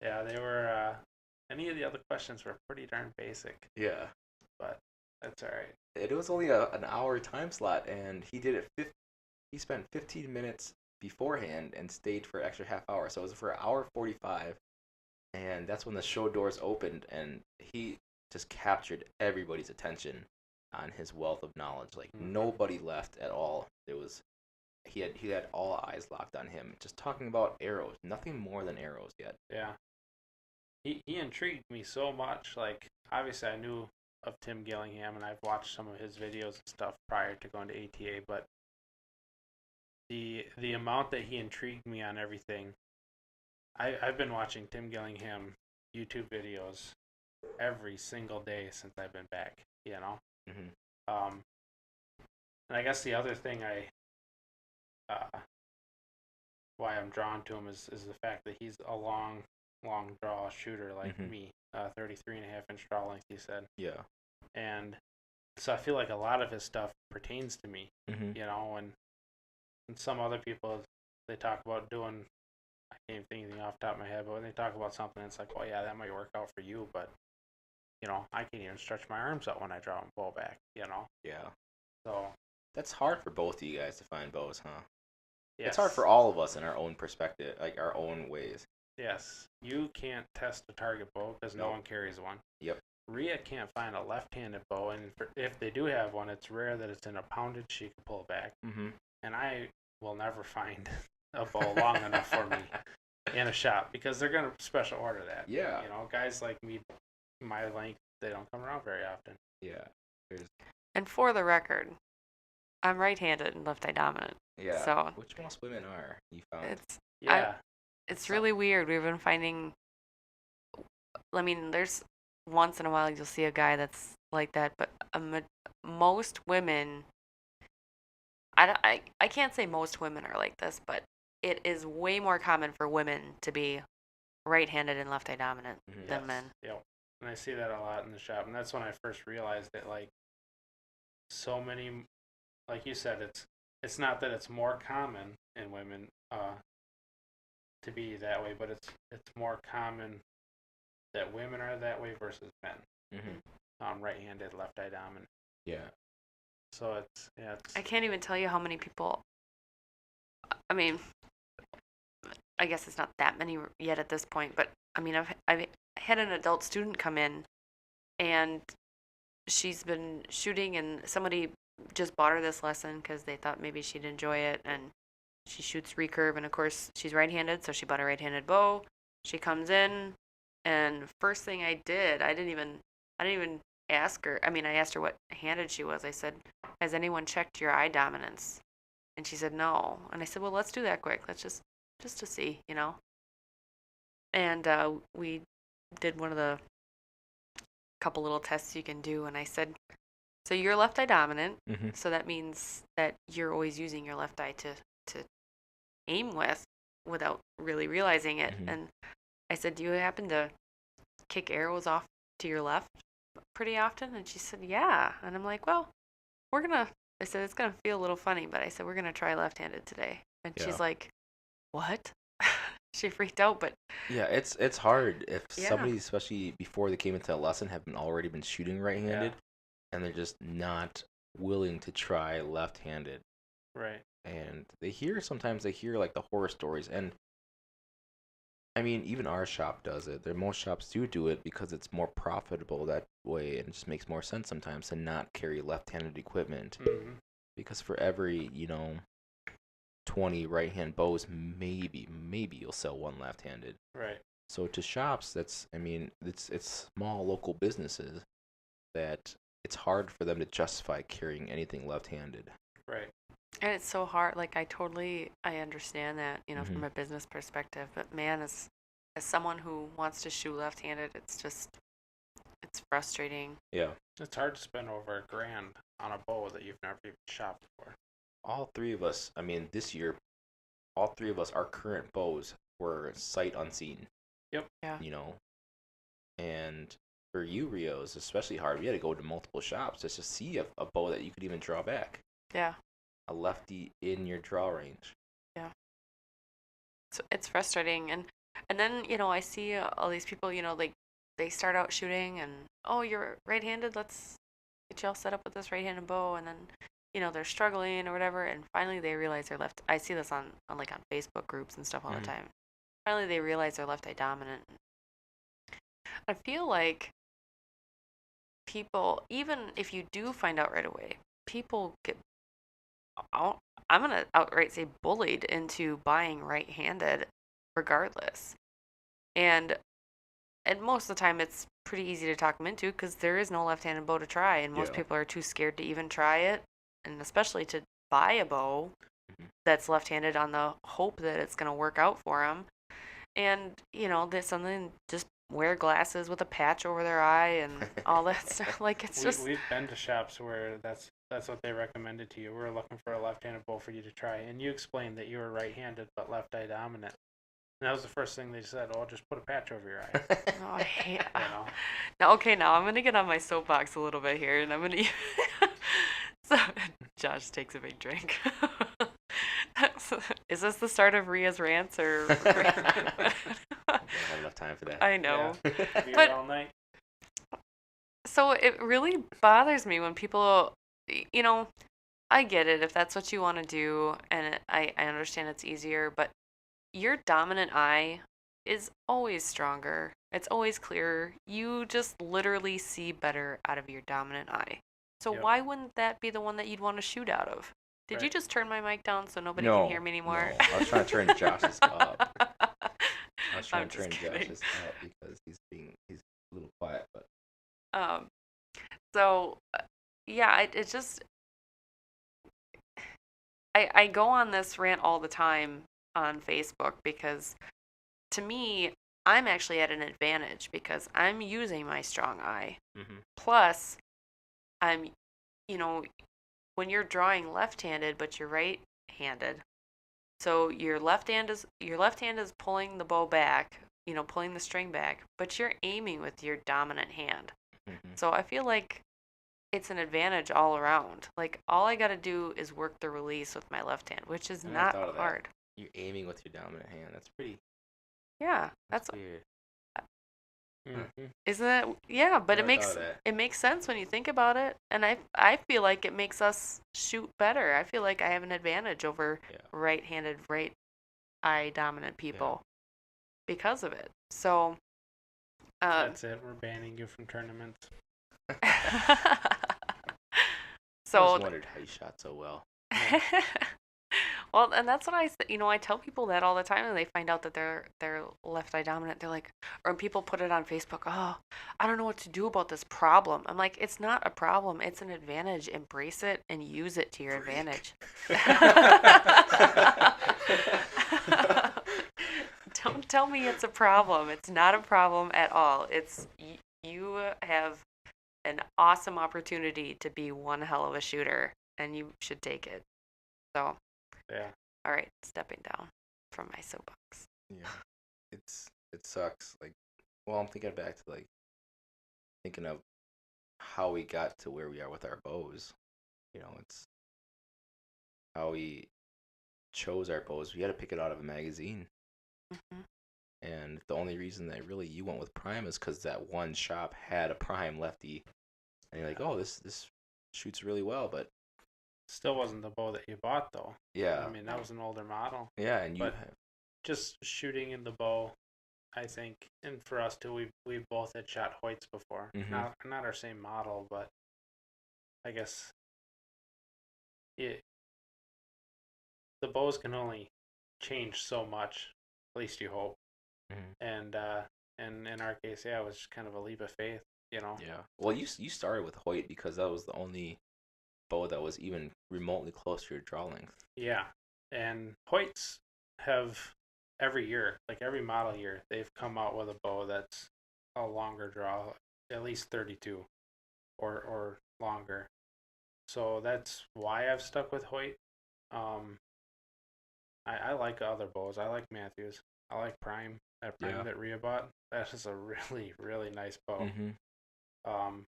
Yeah, they were. Any of the other questions were pretty darn basic. Yeah. But that's all right. It was only an hour time slot, and he did it. He spent 15 minutes beforehand and stayed for an extra half hour. So it was for an hour 45, and that's when the show doors opened, and he just captured everybody's attention on his wealth of knowledge. Like nobody left at all. He had all eyes locked on him, just talking about arrows, nothing more than arrows yet. Yeah. He intrigued me so much. Like obviously I knew of Tim Gillingham and I've watched some of his videos and stuff prior to going to ATA, but the amount that he intrigued me on everything. I've been watching Tim Gillingham YouTube videos every single day since I've been back, Mm-hmm. And I guess the other thing why I'm drawn to him is the fact that he's a long draw shooter like me, 33.5-inch draw length, he said. Yeah. And so I feel like a lot of his stuff pertains to me, and some other people, they talk about doing, I can't even think anything off the top of my head, but when they talk about something, it's like, well, yeah, that might work out for you, but, I can't even stretch my arms out when I draw and bow back, Yeah. So. That's hard for both of you guys to find bows, huh? Yes. It's hard for all of us in our own perspective, like our own ways. Yes. You can't test a target bow because no one carries one. Yep. Rhia can't find a left-handed bow, and if they do have one, it's rare that it's in a poundage she can pull back. Mm-hmm. And I will never find a bow long enough for me in a shop because they're going to special order that. Yeah. Guys like me, my length, they don't come around very often. Yeah. And for the record, I'm right-handed and left-eye dominant. Yeah. So which most women are, you found. It's really weird. We've been finding. I mean, there's once in a while you'll see a guy that's like that, but most women. I can't say most women are like this, but it is way more common for women to be right-handed and left-eye dominant than men. Yep. And I see that a lot in the shop, and that's when I first realized that, like, so many, like you said, it's not that it's more common in women to be that way, but it's more common that women are that way versus men. Right-handed, left-eye dominant. Yeah. So it's. I can't even tell you how many people. I mean, I guess it's not that many yet at this point, but I mean, I've had an adult student come in, and she's been shooting, and somebody just bought her this lesson because they thought maybe she'd enjoy it, and she shoots recurve, and of course she's right-handed, so she bought a right-handed bow. She comes in, and first thing I didn't even ask her. I mean, I asked her what handed she was. I said, "Has anyone checked your eye dominance?" And she said no. And I said, "Well, let's do that quick. Let's just to see, And we did one of the couple little tests you can do, and I said, "So you're left eye dominant, so that means that you're always using your left eye to aim with without really realizing it." And I said, "Do you happen to kick arrows off to your left pretty often?" And she said, "Yeah." And I'm like, "Well, I said, "It's gonna feel a little funny, but I said, we're gonna try left-handed today." And she's like, "What?" She freaked out, but yeah, it's hard if somebody, especially before they came into a lesson, have already been shooting right-handed, and they're just not willing to try left-handed. Right. And sometimes they hear like the horror stories, and I mean, even our shop does it. Most shops do it because it's more profitable that way, and it just makes more sense sometimes to not carry left-handed equipment. Because for every, 20 right-hand bows, maybe you'll sell one left-handed. Right. So to shops, it's small local businesses that it's hard for them to justify carrying anything left-handed. Right. And it's so hard. Like I understand that, Mhm. from a business perspective. But man, as someone who wants to shoot left-handed, it's frustrating. Yeah. It's hard to spend over $1,000 on a bow that you've never even shopped for. All three of us, this year, our current bows were sight unseen. Yep. Yeah. And for you, Rhia, it was especially hard. We had to go to multiple shops just to see a bow that you could even draw back. Yeah. A lefty in your draw range. Yeah. So it's frustrating, and then I see all these people, like they start out shooting, and oh, you're right-handed. Let's get you all set up with this right-handed bow, and then they're struggling or whatever, and finally they realize they're left. I see this on Facebook groups and stuff all the time. Finally, they realize they're left eye dominant. I feel like people, even if you do find out right away, people get, I'm going to outright say, bullied into buying right-handed regardless. And most of the time it's pretty easy to talk them into because there is no left-handed bow to try, and most people are too scared to even try it, and especially to buy a bow that's left-handed on the hope that it's going to work out for them. And, there's something, just wear glasses with a patch over their eye and all that stuff. Like, it's We've been to shops where that's what they recommended to you. We're looking for a left-handed bow for you to try. And you explained that you were right-handed but left eye dominant. And that was the first thing they said. Oh, just put a patch over your eye. Oh, I hate Now, okay, now I'm going to get on my soapbox a little bit here, and I'm going to... So, Josh takes a big drink. Is this the start of Rhia's rants, or... I don't have enough time for that. I know. Yeah. But all night. So it really bothers me when people, I get it if that's what you want to do, and I understand it's easier, but your dominant eye is always stronger. It's always clearer. You just literally see better out of your dominant eye. So why wouldn't that be the one that you'd want to shoot out of? Did you just turn my mic down so nobody can hear me anymore? No, I was trying to turn Josh's up. I was trying I'm to turn just kidding. Josh's up because he's a little quiet, but So yeah, it just I go on this rant all the time on Facebook because to me, I'm actually at an advantage because I'm using my strong eye. Plus, I'm, when you're drawing left-handed but you're right-handed, so your left hand is pulling the bow back, pulling the string back, but you're aiming with your dominant hand. So I feel like it's an advantage all around. Like, all I got to do is work the release with my left hand, which is not hard. You're aiming with your dominant hand. That's pretty. Yeah, that's weird. Isn't it? Yeah, but it makes sense when you think about it, and I feel like it makes us shoot better. I feel like I have an advantage over right-handed, right eye dominant people because of it. So that's it. We're banning you from tournaments. So I just wondered how you shot so well. Well, and that's what I tell people that all the time, and they find out that they're left eye dominant. They're like, or when people put it on Facebook, oh, I don't know what to do about this problem. I'm like, it's not a problem. It's an advantage. Embrace it and use it to your advantage. Don't tell me it's a problem. It's not a problem at all. It's you have an awesome opportunity to be one hell of a shooter, and you should take it. So. Yeah. All right, stepping down from my soapbox. Yeah, it sucks. Like, well, I'm thinking back to thinking of how we got to where we are with our bows. It's how we chose our bows. We had to pick it out of a magazine. And the only reason that really you went with Prime is because that one shop had a Prime lefty, and you're like, oh, this shoots really well, but. Still wasn't the bow that you bought, though. Yeah. I mean, that was an older model. Yeah, and just shooting in the bow, I think, and for us too, we both had shot Hoyts before. Not our same model, but I guess the bows can only change so much. At least you hope. And in our case, yeah, it was just kind of a leap of faith, you know. Yeah. Well, you started with Hoyt because that was the only bow that was even remotely close to your draw length. Yeah, and Hoyts have every year, like every model year, they've come out with a bow that's a longer draw, at least 32 or longer. So that's why I've stuck with Hoyt. I like other bows. I like Matthews. I like Prime. That Prime that Rhia bought. That is a really, really nice bow. Um,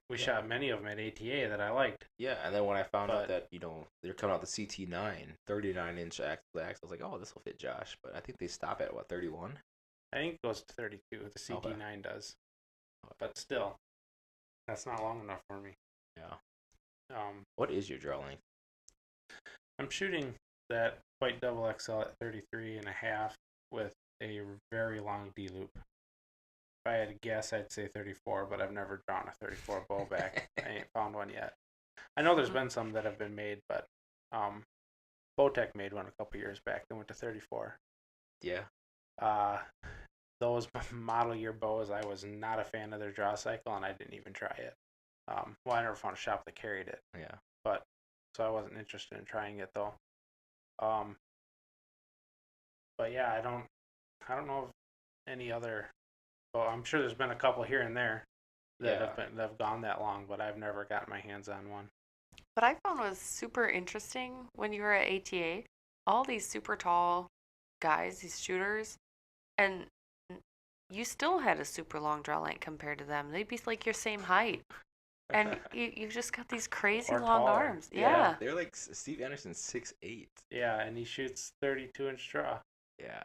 we shot many of them at ATA that I liked. Yeah, and then when I found out that, they're coming out the CT9, 39-inch axle, I was like, oh, this will fit Josh. But I think they stop at, 31? I think it goes to 32. The CT9 does. But still, that's not long enough for me. Yeah. What is your draw length? I'm shooting that White Double XL at 33 and a half with a very long D loop. If I had to guess, I'd say 34, but I've never drawn a 34 bow back. I ain't found one yet. I know there's been some that have been made, but Bowtech made one a couple years back that went to 34. Yeah. Those model year bows, I was not a fan of their draw cycle, and I didn't even try it. Well, I never found a shop that carried it. Yeah. But so I wasn't interested in trying it though. But yeah, I don't know of any other. Well, I'm sure there's been a couple here and there that have gone that long, but I've never gotten my hands on one. What I found was super interesting when you were at ATA, all these super tall guys, these shooters, and you still had a super long draw length compared to them. They'd be like your same height. And you just got these crazy long arms. Yeah. They're like Steve Anderson's 6'8". Yeah, and he shoots 32-inch draw. Yeah.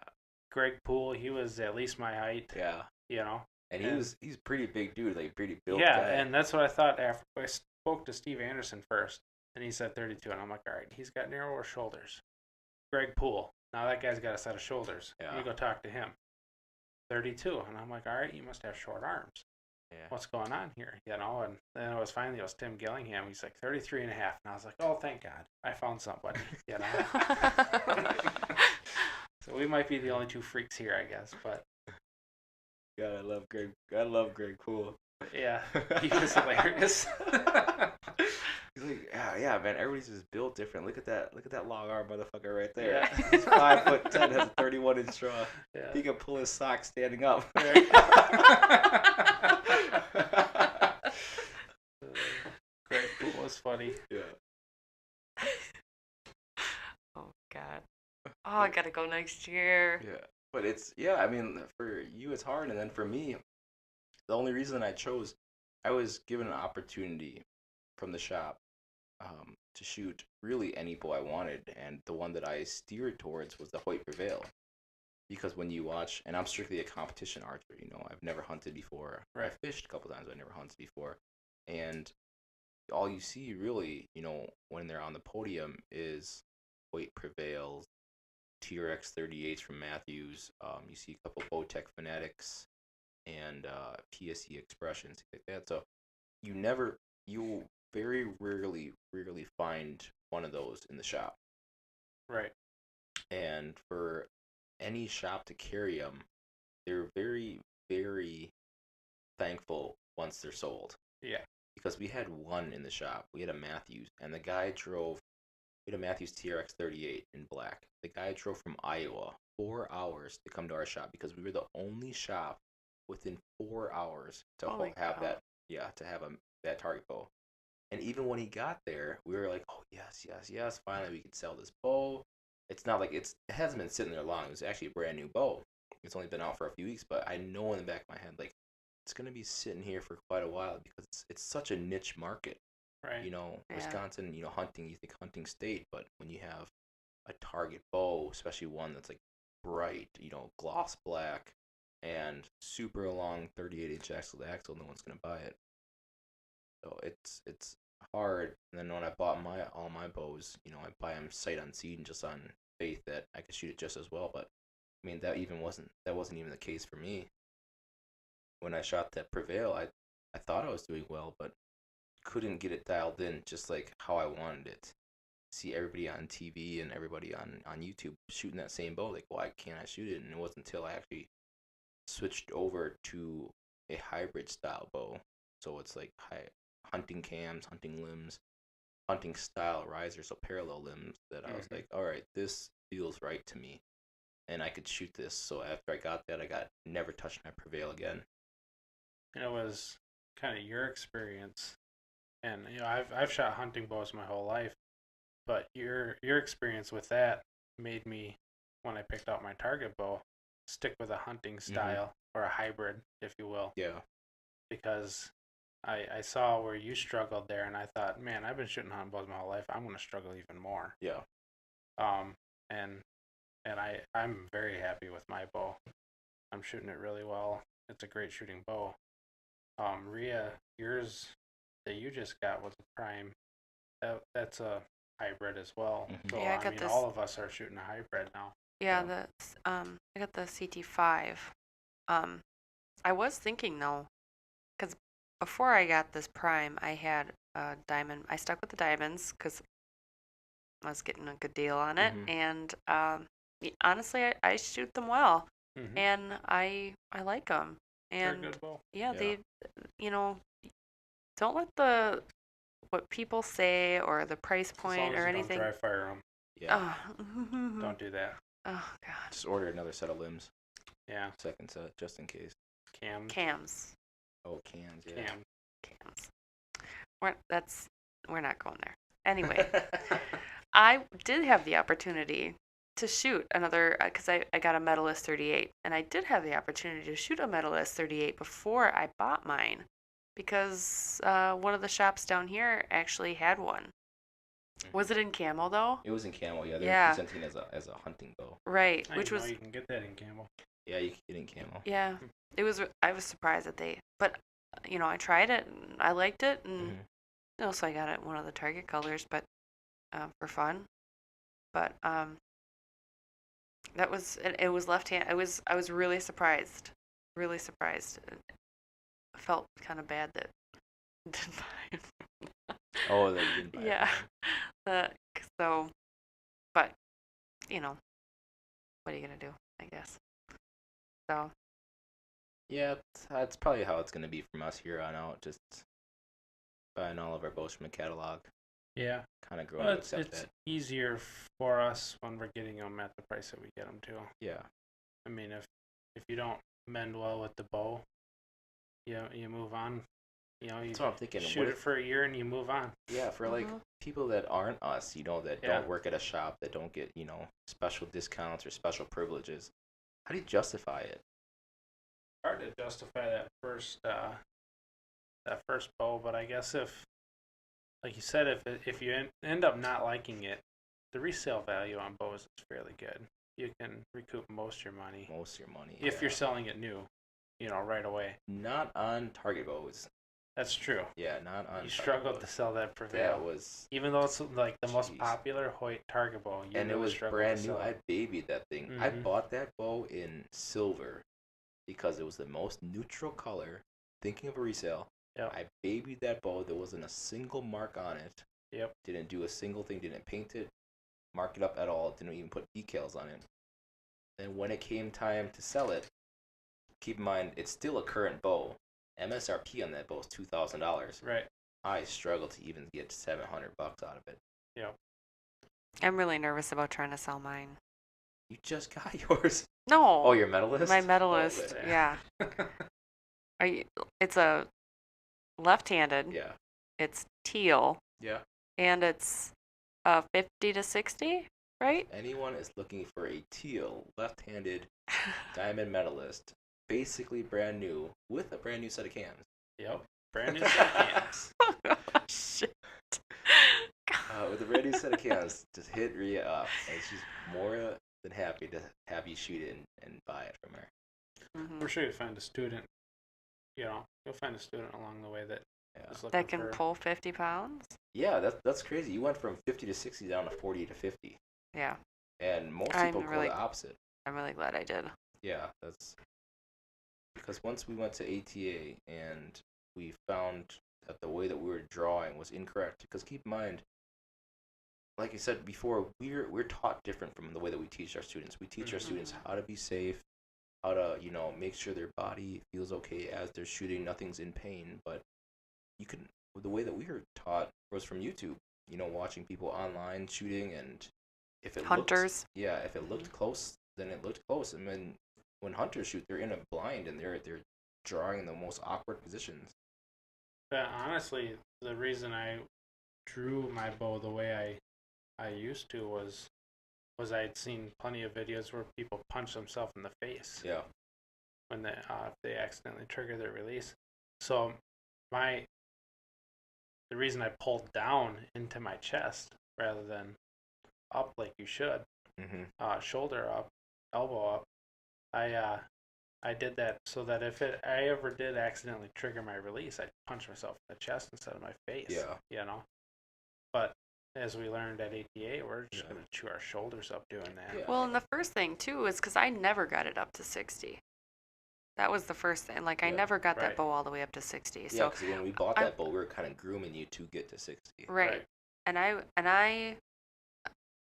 Greg Poole, he was at least my height. Yeah. You know? And he's a pretty big dude, like pretty built guy. Yeah, and that's what I thought after I spoke to Steve Anderson first, and he said 32, and I'm like, all right, he's got narrower shoulders. Greg Poole, now that guy's got a set of shoulders. Yeah. You go talk to him. 32, and I'm like, all right, you must have short arms. Yeah. What's going on here? You know, and then it was Tim Gillingham. He's like 33 and a half, and I was like, oh, thank God, I found somebody. You know. So we might be the only two freaks here, I guess, but. God, I love Greg Poole. Yeah, he was hilarious. He's like, yeah, man. Everybody's just built different. Look at that long arm motherfucker right there. Yeah. He's 5'10", has a 31-inch draw. Yeah. He can pull his sock standing up. Right. Greg Poole was funny. Yeah. Oh God. Oh, I gotta go next year. Yeah. But I mean, for you it's hard, and then for me, the only reason I was given an opportunity from the shop to shoot really any bow I wanted, and the one that I steered towards was the Hoyt Prevail. Because when you watch, and I'm strictly a competition archer, I've never hunted before. Right. I fished a couple times, but I never hunted before. And all you see really, when they're on the podium is Hoyt Prevails, TRX 38s from Matthews. You see a couple Bowtech Fanatics and PSE Expressions, things like that. So you very rarely find one of those in the shop. Right. And for any shop to carry them, they're very, very thankful once they're sold. Yeah. Because we had one in the shop. We had a Matthews, and the guy drove. We had a Matthews TRX 38 in black. The guy drove from Iowa 4 hours to come to our shop because we were the only shop within 4 hours to have that. Yeah, to have that target bow. And even when he got there, we were like, oh yes, finally we could sell this bow. It's not like it hasn't been sitting there long. It was actually a brand new bow. It's only been out for a few weeks, but I know in the back of my head, like, it's gonna be sitting here for quite a while because it's such a niche market. Right. Wisconsin, hunting, you think hunting state, but when you have a target bow, especially one that's like bright, gloss black and super long 38-inch axle to axle, no one's gonna buy it. So it's hard. And then when I bought all my bows, I buy them sight unseen, just on faith that I could shoot it just as well. But I mean, that wasn't even the case for me. When I shot that Prevail, I thought I was doing well, but couldn't get it dialed in just like how I wanted it. see everybody on TV and everybody on YouTube shooting that same bow. Like, why can't I shoot it? And it wasn't until I actually switched over to a hybrid style bow. So it's like hunting cams, hunting limbs, hunting style risers, so parallel limbs, that I was like, all right, this feels right to me, and I could shoot this. So after I got that, never touched my Prevail again. And it was kind of your experience, and I've shot hunting bows my whole life, but your experience with that made me, when I picked out my target bow, stick with a hunting style or a hybrid, if you will. Yeah. Because I saw where you struggled there, and I thought, man, I've been shooting hunting bows my whole life. I'm going to struggle even more. Yeah. And I'm very happy with my bow. I'm shooting it really well. It's a great shooting bow. Rhia, yours that you just got was a prime. That's a hybrid as well. So Yeah, I mean, all of us are shooting a hybrid now. Yeah, I got the CT5. I was thinking though, because before I got this prime, I had a diamond. I stuck with the diamonds because I was getting a good deal on it, and honestly, I shoot them well, and I like them. And they're a good bow. Yeah, they, don't let what people say or the price point or anything. Don't dry fire them. Yeah. Don't do that. Oh God. Just order another set of limbs. Yeah. Second set, just in case. Cams. Oh, cams. Yeah. Cams. We're not going there. Anyway, I did have the opportunity to shoot another, because I got a Medalist 38, and I did have the opportunity to shoot a Medalist 38 before I bought mine, because one of the shops down here actually had one. Was it in camo though? It was in camo. Yeah, they were presenting it as a hunting bow. Right, which was, you can get that in camo. Yeah, you can get it in camo. Yeah, it was. I was surprised that but I tried it and I liked it, and so I got it one of the target colors, but for fun. But that was it was left hand. I was really surprised. Really surprised. I felt kind of bad that I didn't buy it. Oh, that you didn't buy it. Yeah. So, but what are you gonna do? I guess. So. Yeah, that's probably how it's gonna be from us here on out. Just buying all of our bows from the catalog. Yeah. Kind of growing to accept it's that. easier for us when we're getting them at the price that we get them to. Yeah. I mean, if you don't mend well with the bow, you move on. That's what I'm thinking. Shoot it for a year and you move on. Yeah, for like people that aren't us, that don't work at a shop, that don't get, special discounts or special privileges. How do you justify it? Hard to justify that first bow, but I guess if, like you said, if you end up not liking it, the resale value on bows is fairly good. You can recoup most of your money. If you're selling it new, right away. Not on target bows. That's true. Yeah, not on. You struggled to sell that Prevail. That was, even though it's like the most popular Hoyt target bow. And it was brand new. I babied that thing. I bought that bow in silver because it was the most neutral color. Thinking of a resale. Yep. I babied that bow. There wasn't a single mark on it. Yep. Didn't do a single thing. Didn't paint it, mark it up at all. Didn't even put decals on it. And when it came time to sell it, keep in mind it's still a current bow. MSRP on that bow is $2,000. Right. I struggled to even get $700 out of it. Yeah. I'm really nervous about trying to sell mine. You just got yours. No. Oh, your Medalist? My Medalist. Oh, yeah. It's a left-handed. Yeah. It's teal. Yeah. And it's 50 to 60, right? Anyone is looking for a teal left-handed diamond Medalist. Basically brand new, with a brand new set of cams. Yep, brand new set of cams. Oh, shit. With a brand new set of cams, just hit Rhia up, and she's more than happy to have you shoot it and buy it from her. We're sure you'll find a student. You'll find a student along the way that is looking that can pull 50 pounds. Yeah, that's crazy. You went from 50 to 60 down to 40 to 50. Yeah. And most people go the opposite. I'm really glad I did. Yeah, that's. Because once we went to ATA and we found that the way that we were drawing was incorrect. Because keep in mind, like I said before, we're taught different from the way that we teach our students. We teach our students how to be safe, how to make sure their body feels okay as they're shooting, nothing's in pain. But you can the way that we were taught was from YouTube. Watching people online shooting, and if it Hunters. if it looked close, then it looked close. And then when hunters shoot, they're in a blind and they're drawing in the most awkward positions. But honestly, the reason I drew my bow the way I used to was I'd seen plenty of videos where people punch themselves in the face. Yeah. When if they accidentally trigger their release. So the reason I pulled down into my chest rather than up like you should, shoulder up, elbow up, I did that so that if I ever did accidentally trigger my release, I'd punch myself in the chest instead of my face. Yeah. But as we learned at ATA, we're just going to chew our shoulders up doing that. Yeah. Well, and the first thing, too, is because I never got it up to 60. That was the first thing. Like, I never got that bow all the way up to 60. Yeah, so because when we bought that bow, we were kind of grooming you to get to 60. Right. And I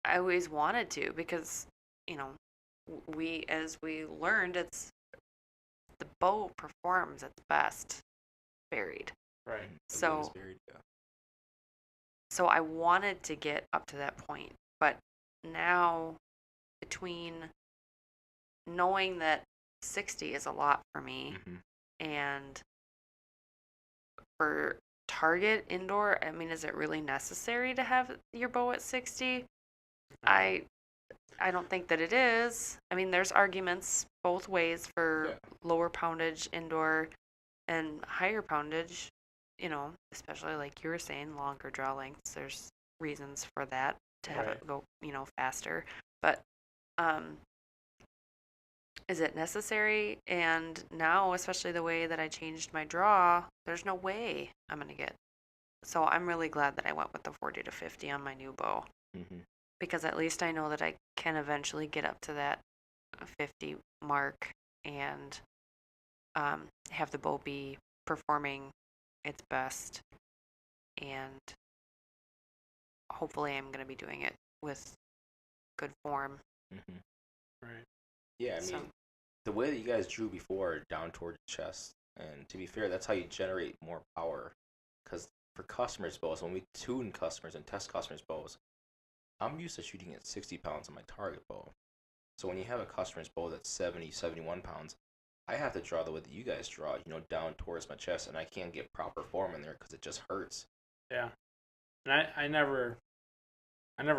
always wanted to because, as we learned, it's the bow performs its best buried. Right. So Buried, yeah. So I wanted to get up to that point, but now between knowing that 60 is a lot for me and for target indoor, I mean, is it really necessary to have your bow at 60? I don't think that it is. I mean, there's arguments both ways for lower poundage indoor and higher poundage, especially like you were saying, longer draw lengths. There's reasons for that to have it go, faster. But is it necessary? And now, especially the way that I changed my draw, there's no way I'm going to get. So I'm really glad that I went with the 40 to 50 on my new bow. Because at least I know that I can eventually get up to that 50 mark and have the bow be performing its best. And hopefully I'm going to be doing it with good form. Right. Yeah, I mean, the way that you guys drew before, down toward the chest, and to be fair, that's how you generate more power. Because for customers' bows, when we tune customers and test customers' bows, I'm used to shooting at 60 pounds on my target bow. So when you have a customer's bow that's 70, 71 pounds, I have to draw the way that you guys draw, down towards my chest, and I can't get proper form in there because it just hurts. Yeah. And I never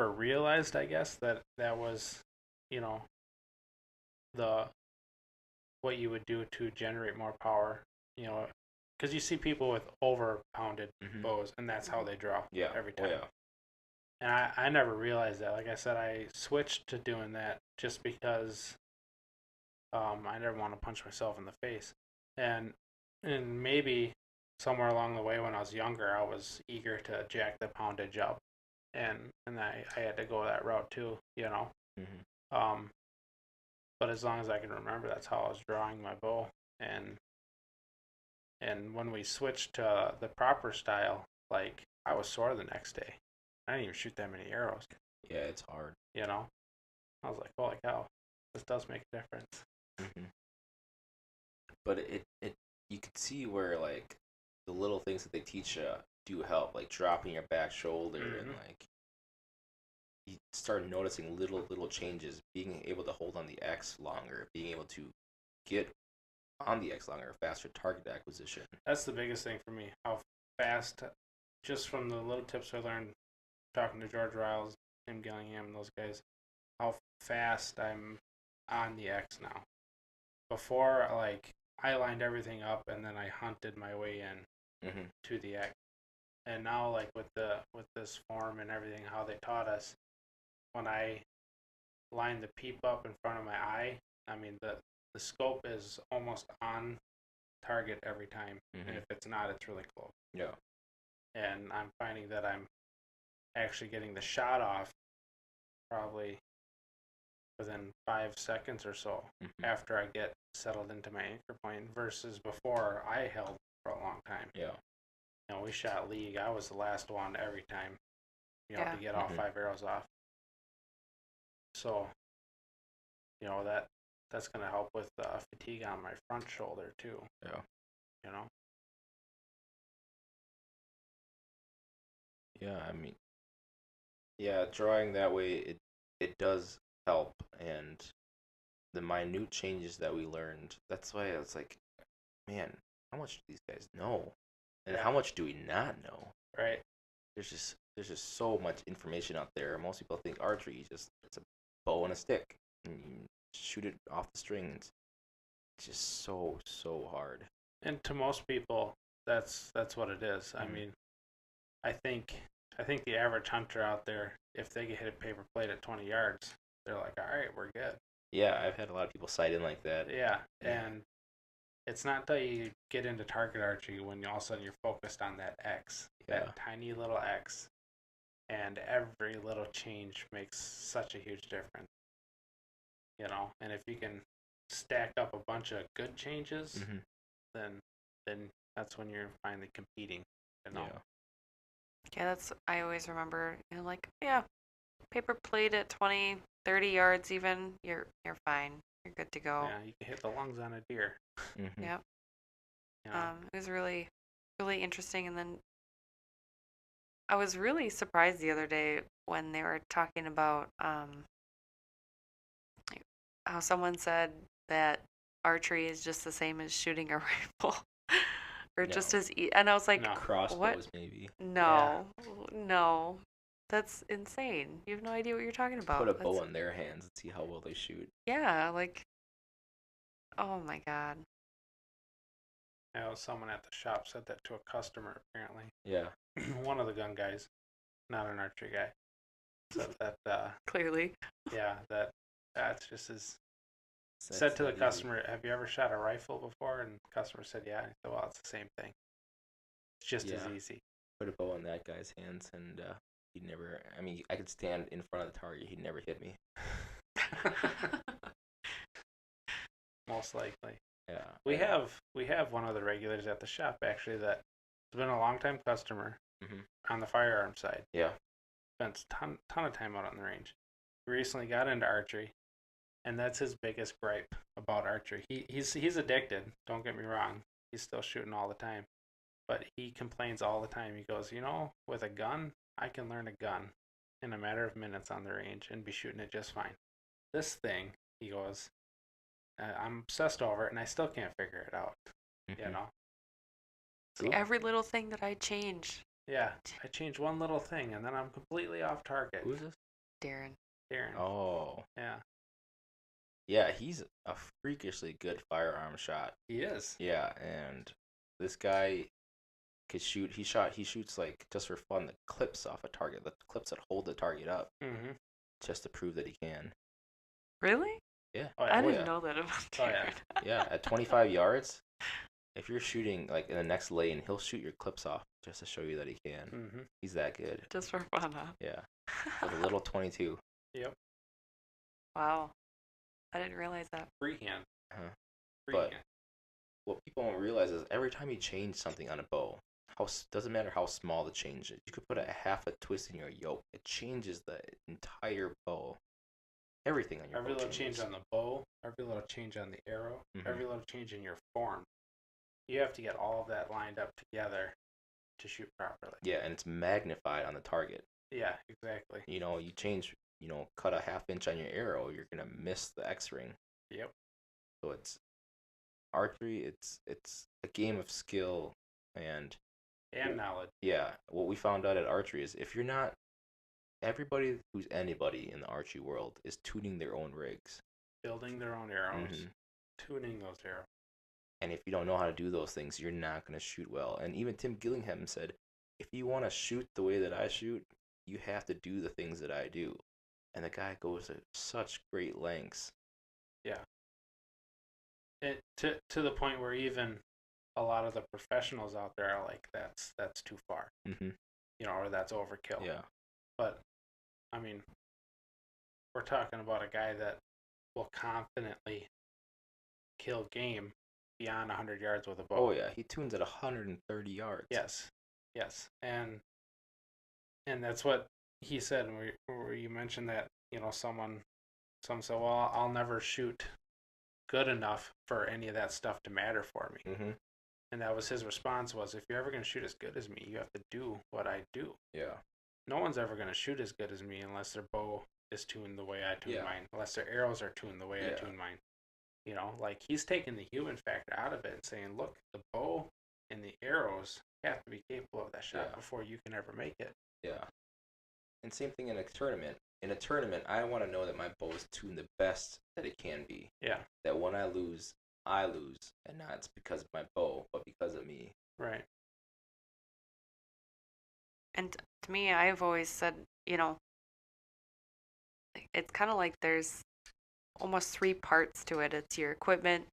realized, I guess, that was, what you would do to generate more power, because you see people with over pounded bows, and that's how they draw every time. And I never realized that. Like I said, I switched to doing that just because I never want to punch myself in the face. And maybe somewhere along the way when I was younger, I was eager to jack the poundage up. And I had to go that route too, But as long as I can remember, that's how I was drawing my bow. And when we switched to the proper style, like, I was sore the next day. I didn't even shoot that many arrows. Yeah, it's hard. I was like, holy cow, this does make a difference. But it you could see where, like, the little things that they teach you do help, like dropping your back shoulder and, like, you start noticing little changes, being able to hold on the X longer, being able to get on the X longer, faster target acquisition. That's the biggest thing for me, how fast, just from the little tips I learned talking to George Riles, Tim Gillingham, and those guys, how fast I'm on the X now. Before, like, I lined everything up and then I hunted my way in to the X. And now, like, with this form and everything, how they taught us, when I line the peep up in front of my eye, I mean, the scope is almost on target every time. And if it's not, it's really close. Yeah. And I'm finding that I'm actually getting the shot off probably within 5 seconds or so after I get settled into my anchor point versus before I held for a long time. Yeah. We shot league. I was the last one every time. to get all Mhm. 5 arrows off. So, that's going to help with fatigue on my front shoulder too. Yeah. You know. Yeah, I mean, yeah, drawing that way it does help, and the minute changes that we learned. That's why it's like, man, how much do these guys know, and how much do we not know? Right. There's just so much information out there. Most people think archery is just it's a bow and a stick, and you shoot it off the strings. It's just so hard. And to most people, that's what it is. I mean, I think the average hunter out there, if they get hit a paper plate at 20 yards, they're like, all right, we're good. Yeah, I've had a lot of people cite in like that. Yeah, and it's not until you get into target archery when all of a sudden you're focused on that X, that tiny little X, and every little change makes such a huge difference. And if you can stack up a bunch of good changes, then that's when you're finally competing. Yeah, I always remember, like, yeah, paper plate at 20, 30 yards even, you're fine. You're good to go. Yeah, you can hit the lungs on a deer. Yep. It was really, really interesting. And then I was really surprised the other day when they were talking about how someone said that archery is just the same as shooting a rifle. Or just as and I was like, crossbows what? maybe. No, no, that's insane. You have no idea what you're talking about. Put a bow in their hands and see how well they shoot. Yeah, like, oh my God. I know someone at the shop said that to a customer, apparently. Yeah. One of the gun guys, not an archery guy, said that. Clearly. Yeah, that's just as. Said to the customer, have you ever shot a rifle before? And the customer said, yeah. And he said, well, it's the same thing. It's just as easy. Put a bow in that guy's hands, and he'd never. I mean, I could stand in front of the target. He'd never hit me. Most likely. Yeah. We have one of the regulars at the shop actually that's been a long time customer on the firearm side. Yeah. Spends ton of time out on the range. He recently got into archery, and that's his biggest gripe about archery. He's addicted. Don't get me wrong. He's still shooting all the time, but he complains all the time. He goes, with a gun, I can learn a gun in a matter of minutes on the range and be shooting it just fine. This thing, he goes, I'm obsessed over it, and I still can't figure it out. So every little thing that I change. Yeah, I change one little thing, and then I'm completely off target. Who's this? Darren. Oh. Yeah. Yeah, he's a freakishly good firearm shot. He is. Yeah, and this guy could shoot. He shoots like just for fun the clips off a target, the clips that hold the target up, just to prove that he can. Really? Yeah. I didn't know that about Darren. Yeah, at 25 yards, if you're shooting like in the next lane, he'll shoot your clips off just to show you that he can. He's that good. Just for fun, huh? Yeah. With a little 22. Yep. Wow. I didn't realize that. Freehand. But what people don't realize is every time you change something on a bow, doesn't matter how small the change is. You could put a half a twist in your yoke. It changes the entire bow. Everything on your bow. Every little change on the bow, every little change on the arrow, every little change in your form. You have to get all of that lined up together to shoot properly. Yeah, and it's magnified on the target. Yeah, exactly. You change, cut a half inch on your arrow, you're gonna miss the X ring. Yep. So it's archery. It's a game of skill and knowledge. Yeah. What we found out at archery is if you're not, everybody who's anybody in the archery world is tuning their own rigs, building their own arrows, tuning those arrows. And if you don't know how to do those things, you're not gonna shoot well. And even Tim Gillingham said, if you want to shoot the way that I shoot, you have to do the things that I do. And the guy goes to such great lengths. Yeah. To the point where even a lot of the professionals out there are like, that's too far. Or that's overkill. Yeah. But, I mean, we're talking about a guy that will confidently kill game beyond 100 yards with a bow. Oh, yeah. He tunes at 130 yards. Yes. And that's what he said, where you mentioned that, some said, well, I'll never shoot good enough for any of that stuff to matter for me. Mm-hmm. And that was his response was, if you're ever going to shoot as good as me, you have to do what I do. Yeah. No one's ever going to shoot as good as me unless their bow is tuned the way I tune mine, unless their arrows are tuned the way I tune mine. Like he's taking the human factor out of it and saying, look, the bow and the arrows have to be capable of that shot before you can ever make it. Yeah. And same thing in a tournament. In a tournament, I want to know that my bow is tuned the best that it can be. Yeah. That when I lose, and not it's because of my bow, but because of me. Right. And to me, I've always said, it's kind of like there's almost 3 parts to it. It's your equipment,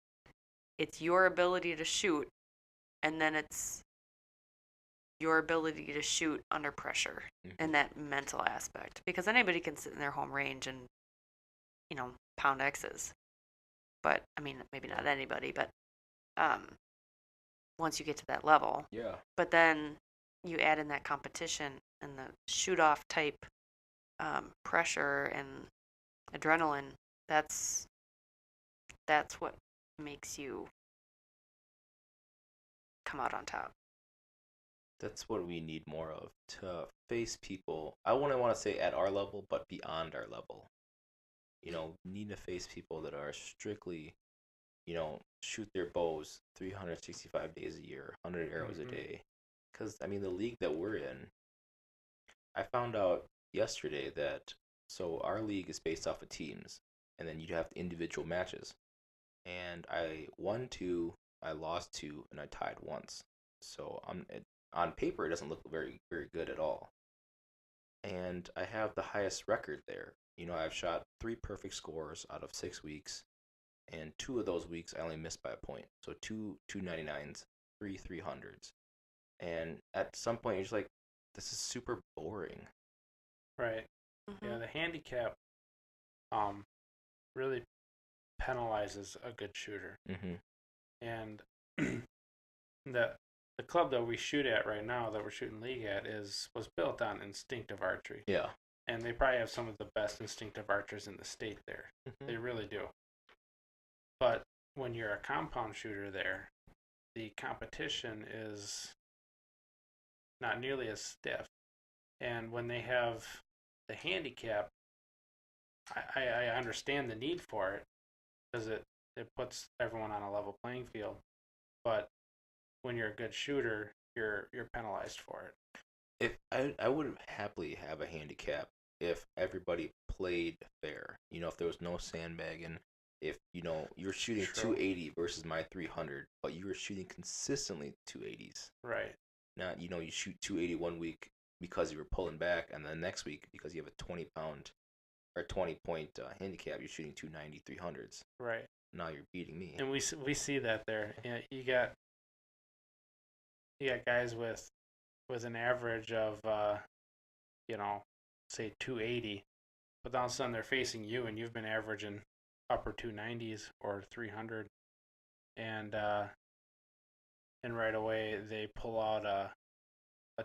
it's your ability to shoot, and then it's your ability to shoot under pressure and that mental aspect. Because anybody can sit in their home range and, pound X's. But, I mean, maybe not anybody, but once you get to that level. Yeah. But then you add in that competition and the shoot-off type pressure and adrenaline. That's what makes you come out on top. That's what we need more of, to face people. I wouldn't want to say at our level, but beyond our level. We need to face people that are strictly, shoot their bows 365 days a year, 100 arrows a day. Because, I mean, the league that we're in, I found out yesterday that, so our league is based off of teams, and then you have individual matches. And I won 2, I lost 2, and I tied once. So on paper, it doesn't look very, very good at all. And I have the highest record there. I've shot 3 perfect scores out of 6 weeks, and 2 of those weeks I only missed by a point. So 2 299s, 3 300s. And at some point, you're just like, this is super boring. Right. Mm-hmm. Yeah, the handicap really penalizes a good shooter. Mm-hmm. And the club that we shoot at right now, that we're shooting league at, was built on instinctive archery. Yeah. And they probably have some of the best instinctive archers in the state there. Mm-hmm. They really do. But when you're a compound shooter there, the competition is not nearly as stiff. And when they have the handicap, I understand the need for it because it puts everyone on a level playing field. But when you're a good shooter, you're penalized for it. If I would happily have a handicap if everybody played fair. If there was no sandbagging, if you're shooting 280 versus my 300, but you were shooting consistently 280s. Right. Not you shoot 280 one week because you were pulling back, and then next week because you have a 20-pound or 20-point handicap, you're shooting 290 300s. Right. Now you're beating me. And we see that there. You got guys with an average of say 280, but all of a sudden they're facing you and you've been averaging upper 290s or 300, and right away they pull out a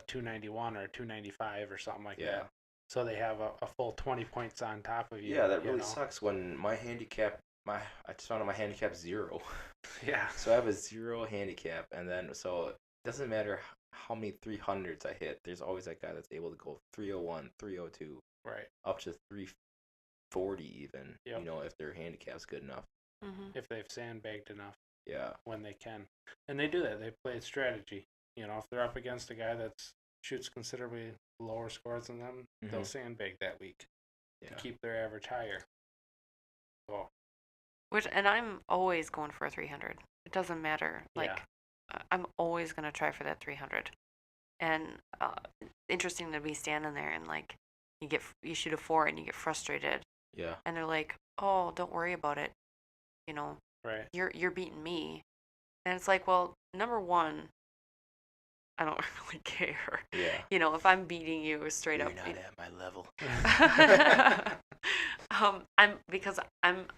291 or a 295 or something like that. So they have a full 20 points on top of you. Yeah, that really sucks when my handicap, I just found out my handicap's 0. Yeah. So I have a 0 handicap, and then so it doesn't matter how many 300s I hit. There's always that guy that's able to go 301, 302, right, up to 340 even. Yep. If their handicap's good enough. Mm-hmm. If they've sandbagged enough. Yeah. When they can, and they do that. They play strategy. If they're up against a guy that shoots considerably lower scores than them, they'll sandbag that week to keep their average higher. So. And I'm always going for a 300. It doesn't matter. I'm always going to try for that 300. And interesting to be standing there and you shoot a 4 and you get frustrated. Yeah. And they're like, "Oh, don't worry about it. Right. You're beating me." And it's like, well, number one, I don't really care. Yeah. If I'm beating you straight You're up. You're not at my level.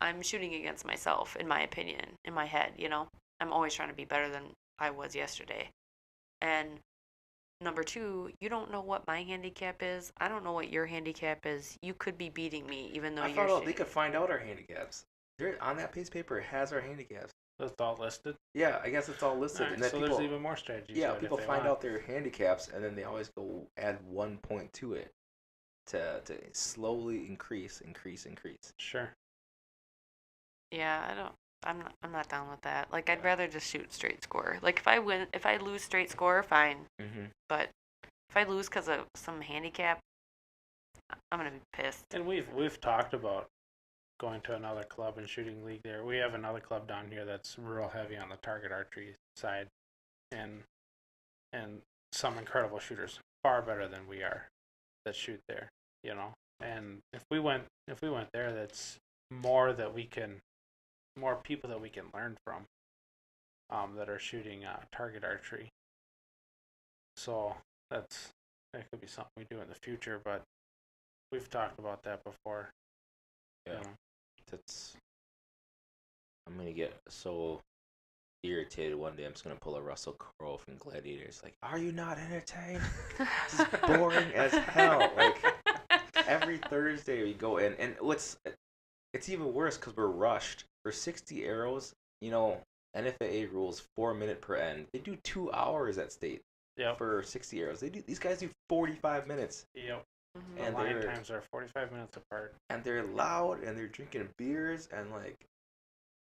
I'm shooting against myself, in my opinion, in my head. I'm always trying to be better than I was yesterday, and number two, you don't know what my handicap is. I don't know what your handicap is. You could be beating me, even though I you're found out they shooting. could find out our handicaps. There on that piece of paper, it has our handicaps. That's all listed. Yeah, I guess it's all listed, Alright, and then so people, there's even more strategies. yeah, to it people if they find want. out their handicaps, and then they always go add 1 point to it to slowly increase. Sure. Yeah, I don't. I'm not down with that. Like, I'd rather just shoot straight score. Like, if I lose straight score, fine. Mm-hmm. But if I lose because of some handicap, I'm gonna be pissed. And we've talked about going to another club and shooting league there. We have another club down here that's real heavy on the target archery side, and some incredible shooters, far better than we are, that shoot there. You know, and if we went there, that's more people that we can learn from, that are shooting target archery. So that could be something we do in the future, but we've talked about that before. Yeah, You know. I'm gonna get so irritated one day. I'm just gonna pull a Russell Crowe from Gladiators. Like, are you not entertained? This is boring as hell. Like, every Thursday we go in, and it's even worse because we're rushed for 60 arrows. You know, NFAA rules 4 minutes per end. They do 2 hours at state. Yep. For 60 arrows. These guys do 45 minutes. Yep. Mm-hmm. And line times are 45 minutes apart. And they're loud, and they're drinking beers, and like.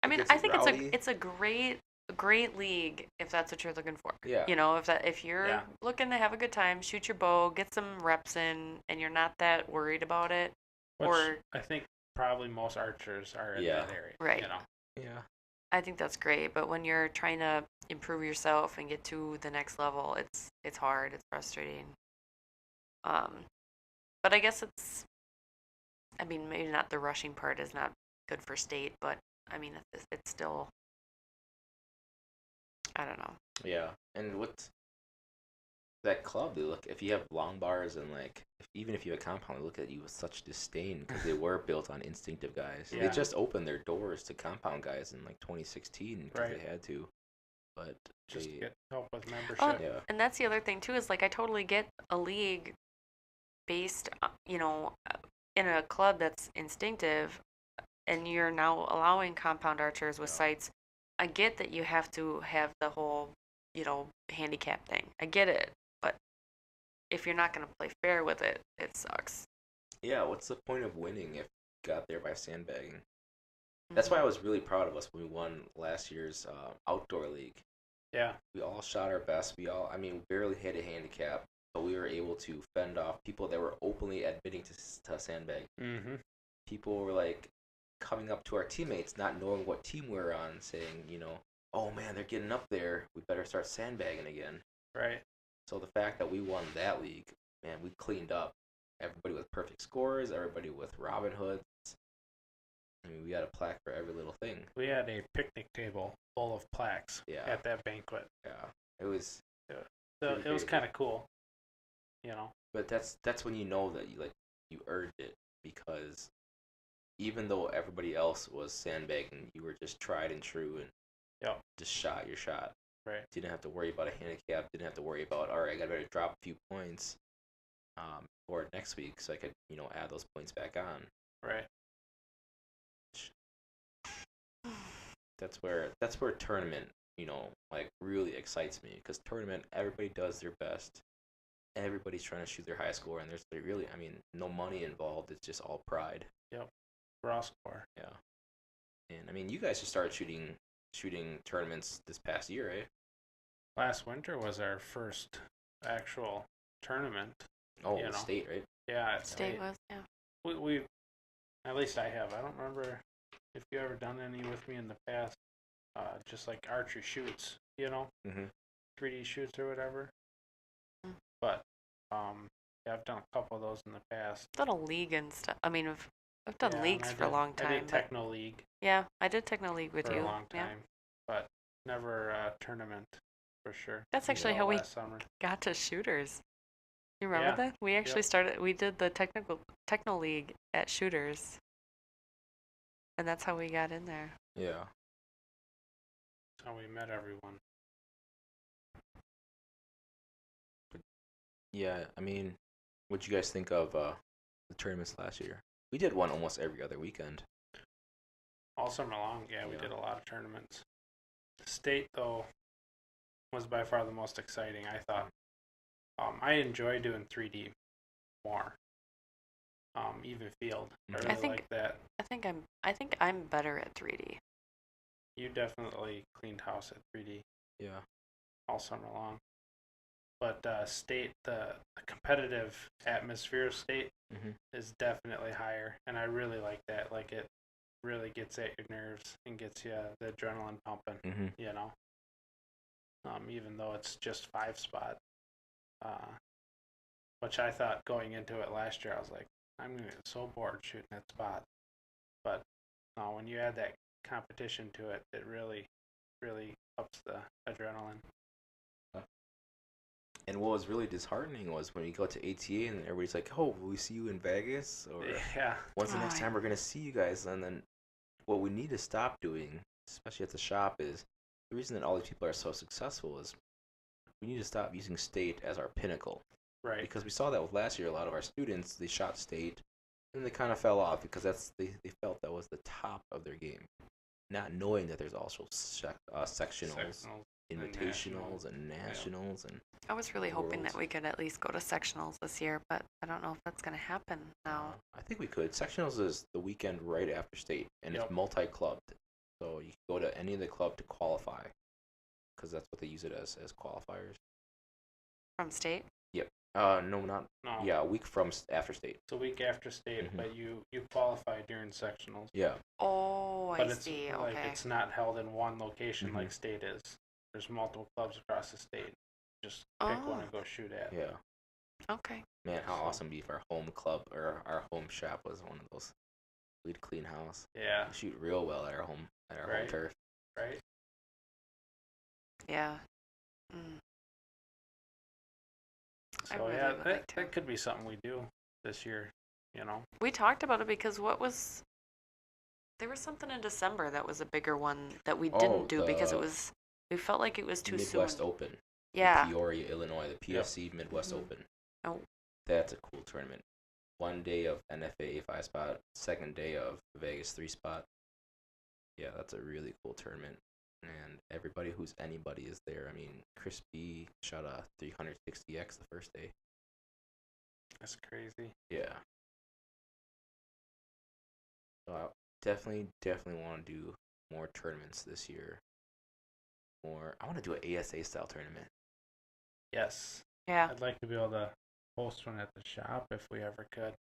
I mean, I think it's a great league if that's what you're looking for. Yeah. You know, if you're looking to have a good time, shoot your bow, get some reps in, and you're not that worried about it. Which I think probably most archers are in that area. Right. You know. Yeah. I think that's great, but when you're trying to improve yourself and get to the next level, it's hard, it's frustrating. But I guess I mean, maybe not the rushing part is not good for state, but I mean, it's still, I don't know. Yeah, and what's that club? They look, if you have long bars and like, even if you have a compound, they look at you with such disdain because they were built on instinctive guys. Yeah. They just opened their doors to compound guys in like 2016 because they had to. But just get help with membership. Oh, yeah. And that's the other thing too, is like, I totally get a league based, you know, in a club that's instinctive, and you're now allowing compound archers with sights. I get that you have to have the whole, you know, handicap thing. I get it, but if you're not going to play fair with it, it sucks. Yeah, what's the point of winning if you got there by sandbagging? Mm-hmm. That's why I was really proud of us when we won last year's outdoor league. Yeah. We all shot our best. We barely hit a handicap, but we were able to fend off people that were openly admitting to sandbag. Mm-hmm. People were like coming up to our teammates, not knowing what team we were on, saying, you know, oh man, they're getting up there. We better start sandbagging again. Right. So the fact that we won that league, man, we cleaned up. Everybody with perfect scores, everybody with Robin Hoods. I mean, we got a plaque for every little thing. We had a picnic table full of plaques at that banquet. Yeah. It was it was kind of cool. You know. But that's when you know that you earned it, because even though everybody else was sandbagging, you were just tried and true and just shot your shot. Right. Didn't have to worry about a handicap. Didn't have to worry about, all right, I got to drop a few points for next week so I could, you know, add those points back on. Right. That's where tournament, you know, like really excites me, because tournament, everybody does their best. Everybody's trying to shoot their high score, and there's really, I mean, no money involved. It's just all pride. Yep. Raw score. Yeah. And I mean, you guys just started shooting tournaments this past year, right? Last winter was our first actual tournament. Oh, state, right? Yeah, at state was, yeah. We at least I have. I don't remember if you ever done any with me in the past. Just like archery shoots, you know, 3D shoots or whatever. Mm-hmm. But yeah, I've done a couple of those in the past. I've done a league and stuff. I mean, I've done leagues for a long time. I did Techno League. Yeah, I did Techno League with you. For a long time, but never a tournament for sure. That's actually how we got to shooters. You remember that? We actually we did the Techno League at shooters. And that's how we got in there. Yeah. That's how we met everyone. Yeah, I mean, what'd you guys think of the tournaments last year? We did one almost every other weekend. All summer long, yeah, we Yeah. did a lot of tournaments. State, though, was by far the most exciting, I thought. I enjoy doing 3D more. Even field. I Mhm. I really think like that. I think I'm better at 3D. You definitely cleaned house at 3D Yeah. all summer long. But state, the competitive atmosphere of state Mhm. is definitely higher, and I really like that. Like it really gets at your nerves and gets you the adrenaline pumping. Mhm. You know, even though it's just 5 spot, uh, which I thought going into it last year, I was like, I'm gonna get so bored shooting that spot. But no, when you add that competition to it, it really, really ups the adrenaline. And what was really disheartening was when you go to ATA and everybody's like, "Oh, will we see you in Vegas?" Or Yeah, "When's the Oh, next time we're gonna see you guys?" And then what we need to stop doing, especially at the shop, is the reason that all these people are so successful is we need to stop using state as our pinnacle. right. Because we saw that with last year, a lot of our students, they shot state and they kind of fell off because they felt that was the top of their game, not knowing that there's also sectionals, Sectionals invitationals, and nationals, and I was really hoping that worlds. we could at least go to sectionals this year, but I don't know if that's going to happen now. I think we could. Sectionals is the weekend right after state, and Yep. it's multi-clubbed, so you can go to any of the club to qualify, because that's what they use it as qualifiers. From state? Yep. No, not. No, Yeah, a week from after state. it's a week after state, Mhm. but you qualify during sectionals. Yeah. Oh, But I it's see. like Okay. it's not held in one location Mhm. like state is. There's multiple clubs across the state. Just pick one Oh. and go shoot at. Yeah. Okay. Man, how So- awesome would be if our home club or our home shop was one of those. We'd clean house. Yeah, We shoot real well at our home Right. turf. right. Yeah. Mm. I So really yeah, would that, like to. that could be something we do this year. You know, We talked about it because there was something in December that was a bigger one that we didn't do because we felt like it was too Midwest soon. Open. Yeah. In Peoria, Illinois, the PSC Midwest Mhm. Open. Oh. That's a cool tournament. One day of NFA 5 spot, second day of Vegas 3 spot. Yeah, that's a really cool tournament. And everybody who's anybody is there. I mean, Chris B shot a 360X the first day. that's crazy. Yeah. So I definitely want to do more tournaments this year. I want to do an ASA style tournament. Yes, Yeah. I'd like to be able to host one at the shop if we ever could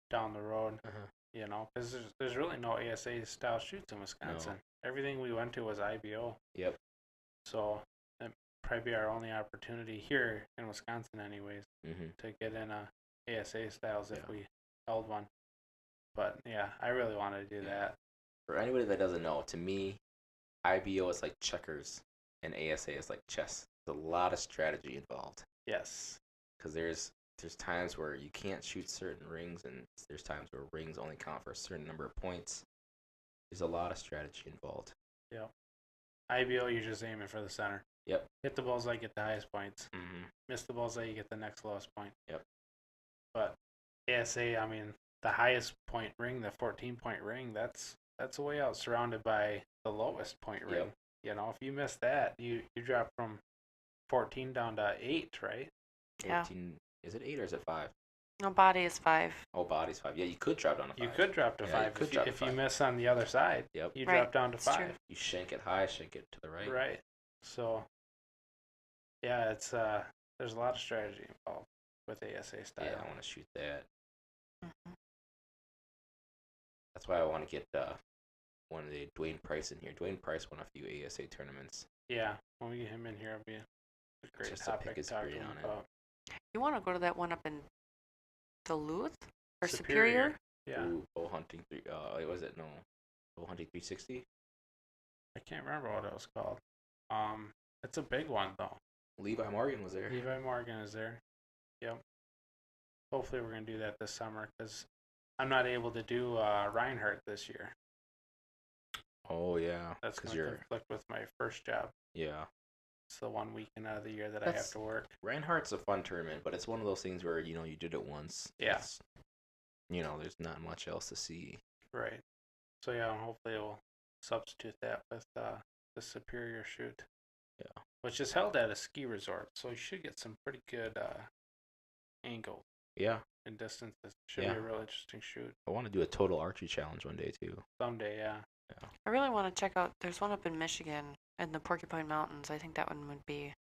down the road. Uh-huh. You know, because there's really no ASA style shoots in Wisconsin. Everything we went to was IBO. Yep. So that'd probably be our only opportunity here in Wisconsin, anyways, Mm-hmm. to get in a ASA styles if Yeah. we held one. But yeah, I really want to do Yeah. that. For anybody that doesn't know, to me, IBO is like checkers and ASA is like chess. There's a lot of strategy involved Yes. because there's times where you can't shoot certain rings and there's times where rings only count for a certain number of points. There's a lot of strategy involved. Yep. IBO, you're just aiming for the center. Yep. Hit the bullseye, get the highest points. Mm-hmm. Miss the bullseye, you get the next lowest point. Yep. But ASA, I mean, the highest point ring, the 14-point ring, that's way out, surrounded by the lowest point ring. Yep. You know, if you miss that, you drop from 14 down to 8, right? Yeah. 14, is it 8 or is it 5? No, body is 5. Oh, body's 5. Yeah, you could drop down to 5. You could drop to Yeah, 5 you could drop to if you 5. miss on the other side. Yep. You Right, drop down to it's true. 5. You shank it high, shank it to the right. Right. So, yeah, it's there's a lot of strategy involved with ASA style. Yeah, I want to shoot that. Mhm. That's why I want to get one of the Dwayne Price in here. Dwayne Price won a few ASA tournaments. Yeah, when we get him in here, it'll be a great Just to topic pick his to talk to brain him on it. about. You want to go to that one up in Duluth or Superior. Superior? Yeah, Ooh, bow hunting 3. Was it no? Bow hunting 360. I can't remember what it was called. It's a big one though. Levi Morgan was there. Levi Morgan is there. Yep. Hopefully we're gonna do that this summer because I'm not able to do Reinhardt this year. Oh yeah, That's because gonna you're conflict with my first job. yeah. It's the one weekend out of the year that I have to work. Reinhardt's a fun tournament, but it's one of those things where, you did it once. Yeah. There's not much else to see. Right. So, yeah, hopefully we'll substitute that with the Superior shoot. Yeah. Which is held at a ski resort, so you should get some pretty good angle. Yeah. And distances. Should be a real interesting shoot. I want to do a total archery challenge one day, too. Someday, yeah. I really want to check out, there's one up in Michigan in the Porcupine Mountains. I think that one would be,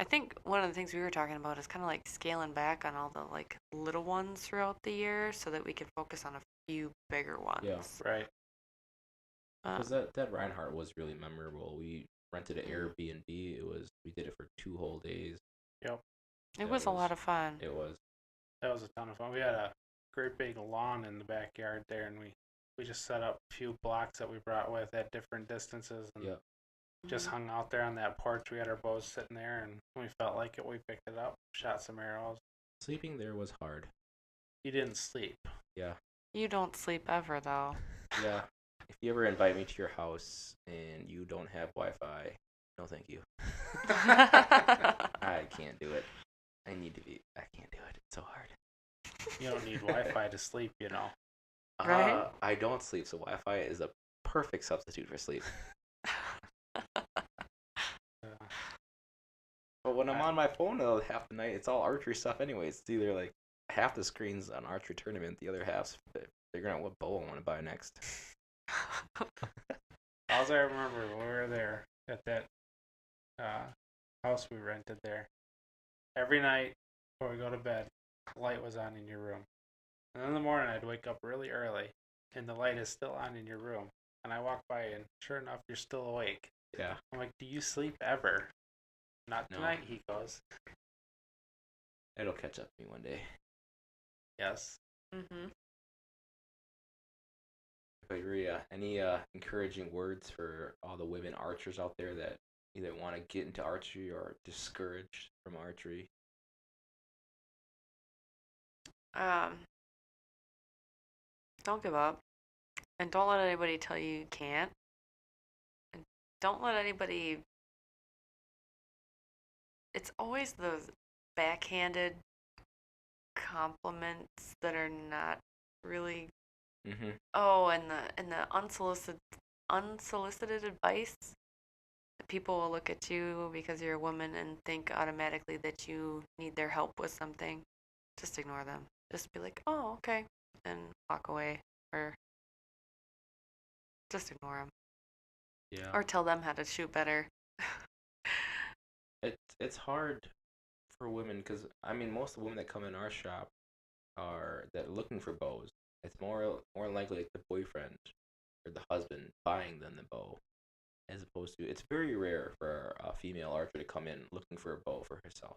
I think one of the things we were talking about is kind of like scaling back on all the like little ones throughout the year so that we can focus on a few bigger ones. Yeah. Right. Because that Reinhardt was really memorable. We rented an Airbnb. We did it for 2 whole days. Yep. It was a lot of fun. It was. That was a ton of fun. We had a great big lawn in the backyard there, and we just set up a few blocks that we brought with at different distances and just hung out there on that porch. We had our bows sitting there, and when we felt like it, we picked it up, shot some arrows. Sleeping there was hard. You didn't sleep. Yeah. You don't sleep ever, though. Yeah. If you ever invite me to your house and you don't have Wi-Fi, no thank you. I can't do it. I can't do it. It's so hard. You don't need Wi-Fi to sleep, Right? I don't sleep, so Wi-Fi is a perfect substitute for sleep. But when I'm on my phone though, half the night, it's all archery stuff anyways. It's either like half the screen's an archery tournament, the other half's figuring out what bow I want to buy next. All I remember when we were there at that house we rented there, every night before we go to bed, the light was on in your room. And in the morning, I'd wake up really early, and the light is still on in your room. And I walk by, and sure enough, you're still awake. Yeah. I'm like, do you sleep ever? Not No. tonight, he goes. It'll catch up to me one day. Yes. Mm-hmm. But Rhia, any encouraging words for all the women archers out there that either want to get into archery or discouraged from archery? Don't give up. And don't let anybody tell you can't. And don't let anybody... It's always those backhanded compliments that are not really... Mm-hmm. Oh, and the unsolicited advice. People will look at you because you're a woman and think automatically that you need their help with something. Just ignore them. Just be like, oh, okay, and walk away. Or just ignore them. Yeah. Or tell them how to shoot better. It's hard for women because, I mean, most of the women that come in our shop are looking for bows. It's more likely like the boyfriend or the husband buying them the bow, as opposed to, it's very rare for a female archer to come in looking for a bow for herself.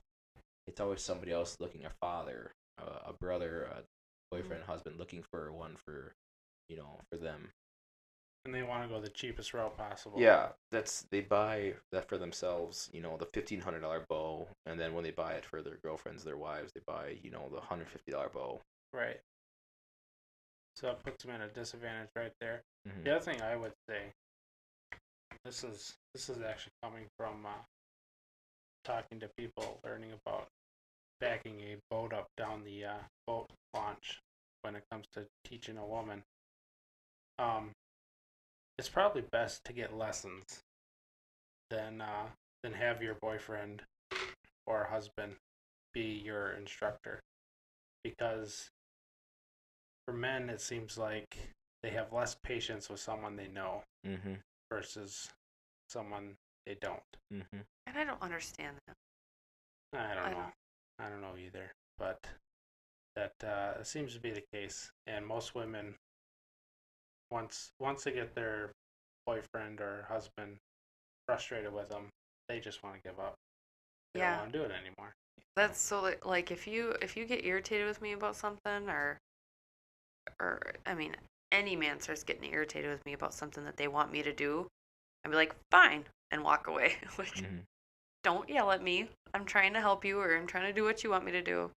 It's always somebody else looking, a father, a brother, a boyfriend, husband looking for one for, for them. And they want to go the cheapest route possible. Yeah, they buy that for themselves, the $1,500 bow, and then when they buy it for their girlfriends, their wives, they buy, the $150 bow. Right. So it puts them at a disadvantage right there. Mm-hmm. The other thing I would say, this is actually coming from talking to people, learning about backing a boat up down the boat launch when it comes to teaching a woman. It's probably best to get lessons than have your boyfriend or husband be your instructor, because for men it seems like they have less patience with someone they know versus someone they don't. And I don't understand that. I don't know either, but that seems to be the case. And most women, once they get their boyfriend or husband frustrated with them, they just want to give up. They don't want to do it anymore. That's so like if you get irritated with me about something, or I mean, any man starts getting irritated with me about something that they want me to do, I'd be like, fine, and walk away. Like, don't yell at me. I'm trying to help you, or I'm trying to do what you want me to do.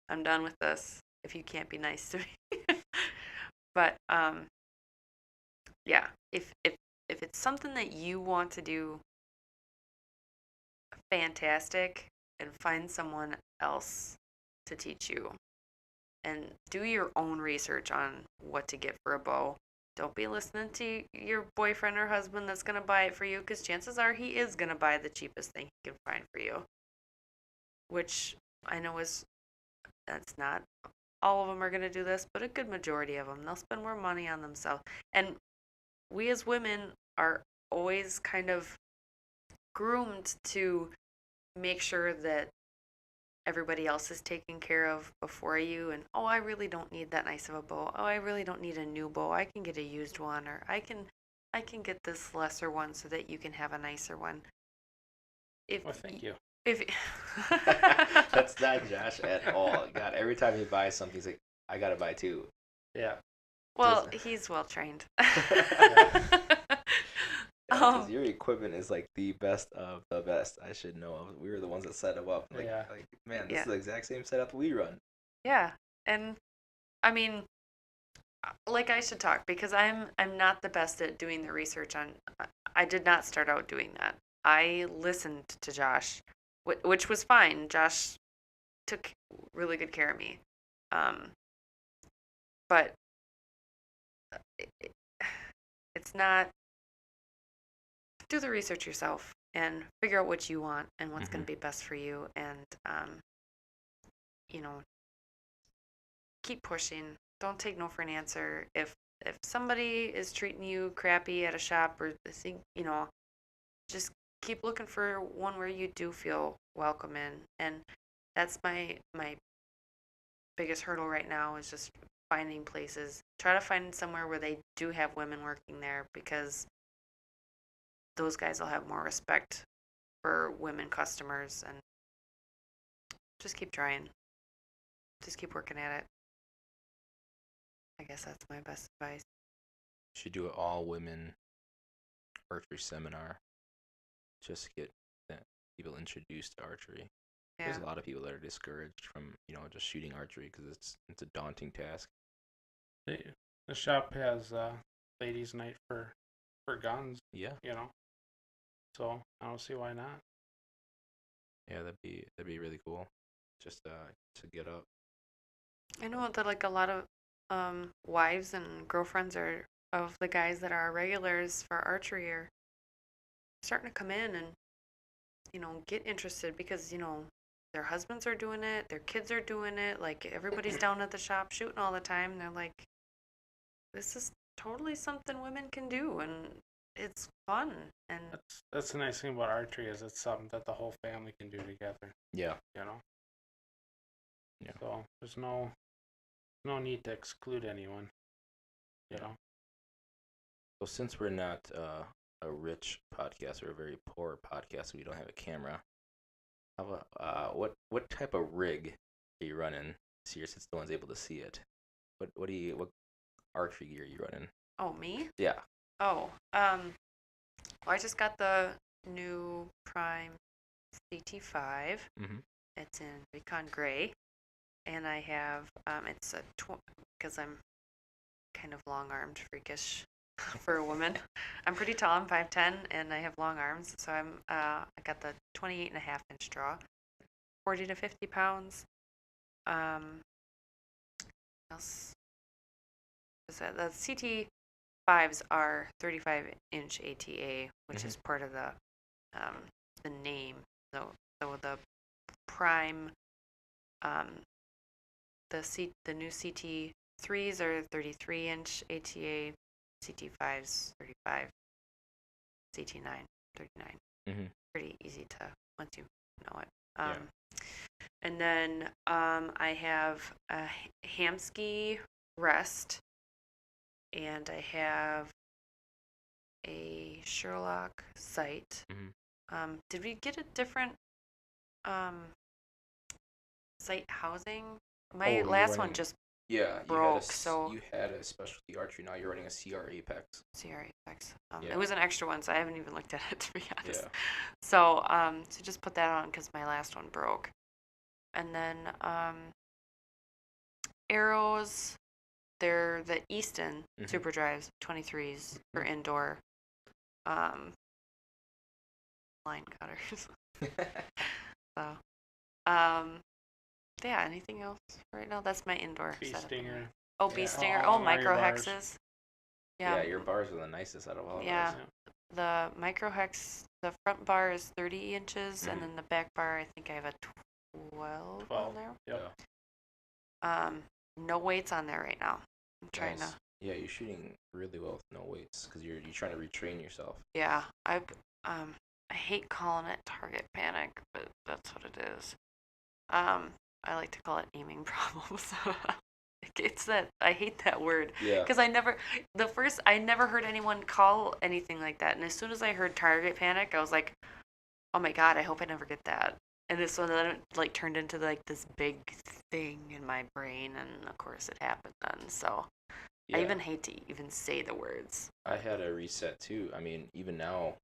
I'm done with this if you can't be nice to me. But yeah, if it's something that you want to do, fantastic and find someone else to teach you. And do your own research on what to get for a bow. Don't be listening to your boyfriend or husband that's going to buy it for you, because chances are he is going to buy the cheapest thing he can find for you. Which I know that's not all of them are going to do this, but a good majority of them. They'll spend more money on themselves. And we as women are always kind of groomed to make sure that everybody else is taken care of before you, and oh, I really don't need that nice of a bow. Oh, I really don't need a new bow. I can get a used one, or I can get this lesser one so that you can have a nicer one. Well, thank you. If That's not Josh at all. God, every time he buys something, he's like, I gotta buy two. Yeah. Well, he's well trained. Because your equipment is like the best of the best. I should know of. We were the ones that set him up. Like man, this is the exact same setup we run. Yeah, and I mean, like, I should talk because I'm not the best at doing the research on. I did not start out doing that. I listened to Josh, which was fine. Josh took really good care of me, but it's not. Do the research yourself and figure out what you want and what's going to be best for you, and keep pushing. Don't take no for an answer. If somebody is treating you crappy at a shop, or just keep looking for one where you do feel welcome in. And that's my biggest hurdle right now, is just finding places. Try to find somewhere where they do have women working there, because those guys will have more respect for women customers, and just keep trying. Just keep working at it. I guess that's my best advice. Should do an all-women archery seminar. Just to get people introduced to archery. Yeah. There's a lot of people that are discouraged from just shooting archery because it's a daunting task. The shop has ladies' night for guns. Yeah. So I don't see why not. Yeah, that'd be really cool. Just to get up. I know that like a lot of wives and girlfriends of the guys that are regulars for archery are starting to come in and get interested, because their husbands are doing it, their kids are doing it, like everybody's down at the shop shooting all the time, and they're like, this is totally something women can do, and it's fun. And that's the nice thing about archery, is it's something that the whole family can do together. Yeah. Yeah. So there's no need to exclude anyone. So since we're not a rich podcast, or a very poor podcast, we don't have a camera, how about what type of rig are you running this year, since no one's able to see it? What archery gear are you running? Oh, me? Yeah. Oh, well, I just got the new Prime CT5. Mm-hmm. It's in Recon Gray, and I have it's because I'm kind of long-armed, freakish for a woman. I'm pretty tall. I'm 5'10", and I have long arms, so I got the 28.5-inch draw, 40 to 50 pounds. Else is that the CT5s are 35-inch ATA, which is part of the name. So the Prime, the new CT3s are 33-inch ATA, CT5s 35, CT9 39. Mm-hmm. Pretty easy to once you know it. And then I have a Hamsky Rest, and I have a Sherlock sight. Mm-hmm. Did we get a different sight housing? My last one just broke. You had a specialty archery. Now you're running a CR Apex. CR Apex. It was an extra one, so I haven't even looked at it, to be honest. Yeah. So just put that on because my last one broke. And then arrows, they're the Easton Super Drives 23s for indoor line cutters. So, yeah. Anything else right now? That's my indoor Bee setup. stinger. Oh, bee Yeah. stinger. How Oh, long are your micro bars? hexes. Yeah, Yeah. your bars are the nicest out of all Yeah. of us. The micro hex. The front bar is 30 inches, Mhm. and then the back bar, I think I have a 12 on there. Yep. No weights on there right now. I'm trying Nice. to. Yeah, you're shooting really well with no weights because you're trying to retrain yourself. Yeah, I hate calling it target panic, but that's what it is. I like to call it aiming problems. It's that I hate that word Yeah. because I never heard anyone call anything like that, and as soon as I heard target panic, I was like, oh my god, I hope I never get that. And this one then like turned into like this big thing in my brain, and of course it happened then. So Yeah. I even hate to even say the words. I had a reset too. I mean, even now,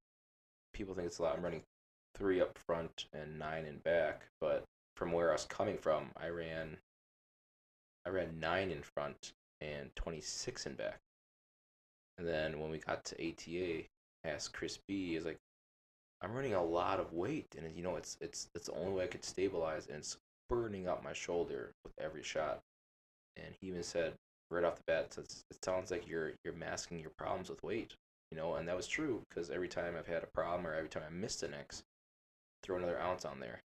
people think it's a lot. I'm running 3 up front and 9 in back, but from where I was coming from, I ran 9 in front and 26 in back. And then when we got to ATA, I asked Chris B, is like, I'm running a lot of weight, and it's the only way I could stabilize, and it's burning up my shoulder with every shot. And he even said right off the bat, it sounds like you're masking your problems with weight, and that was true because every time I've had a problem or every time I missed an X, throw another ounce on there,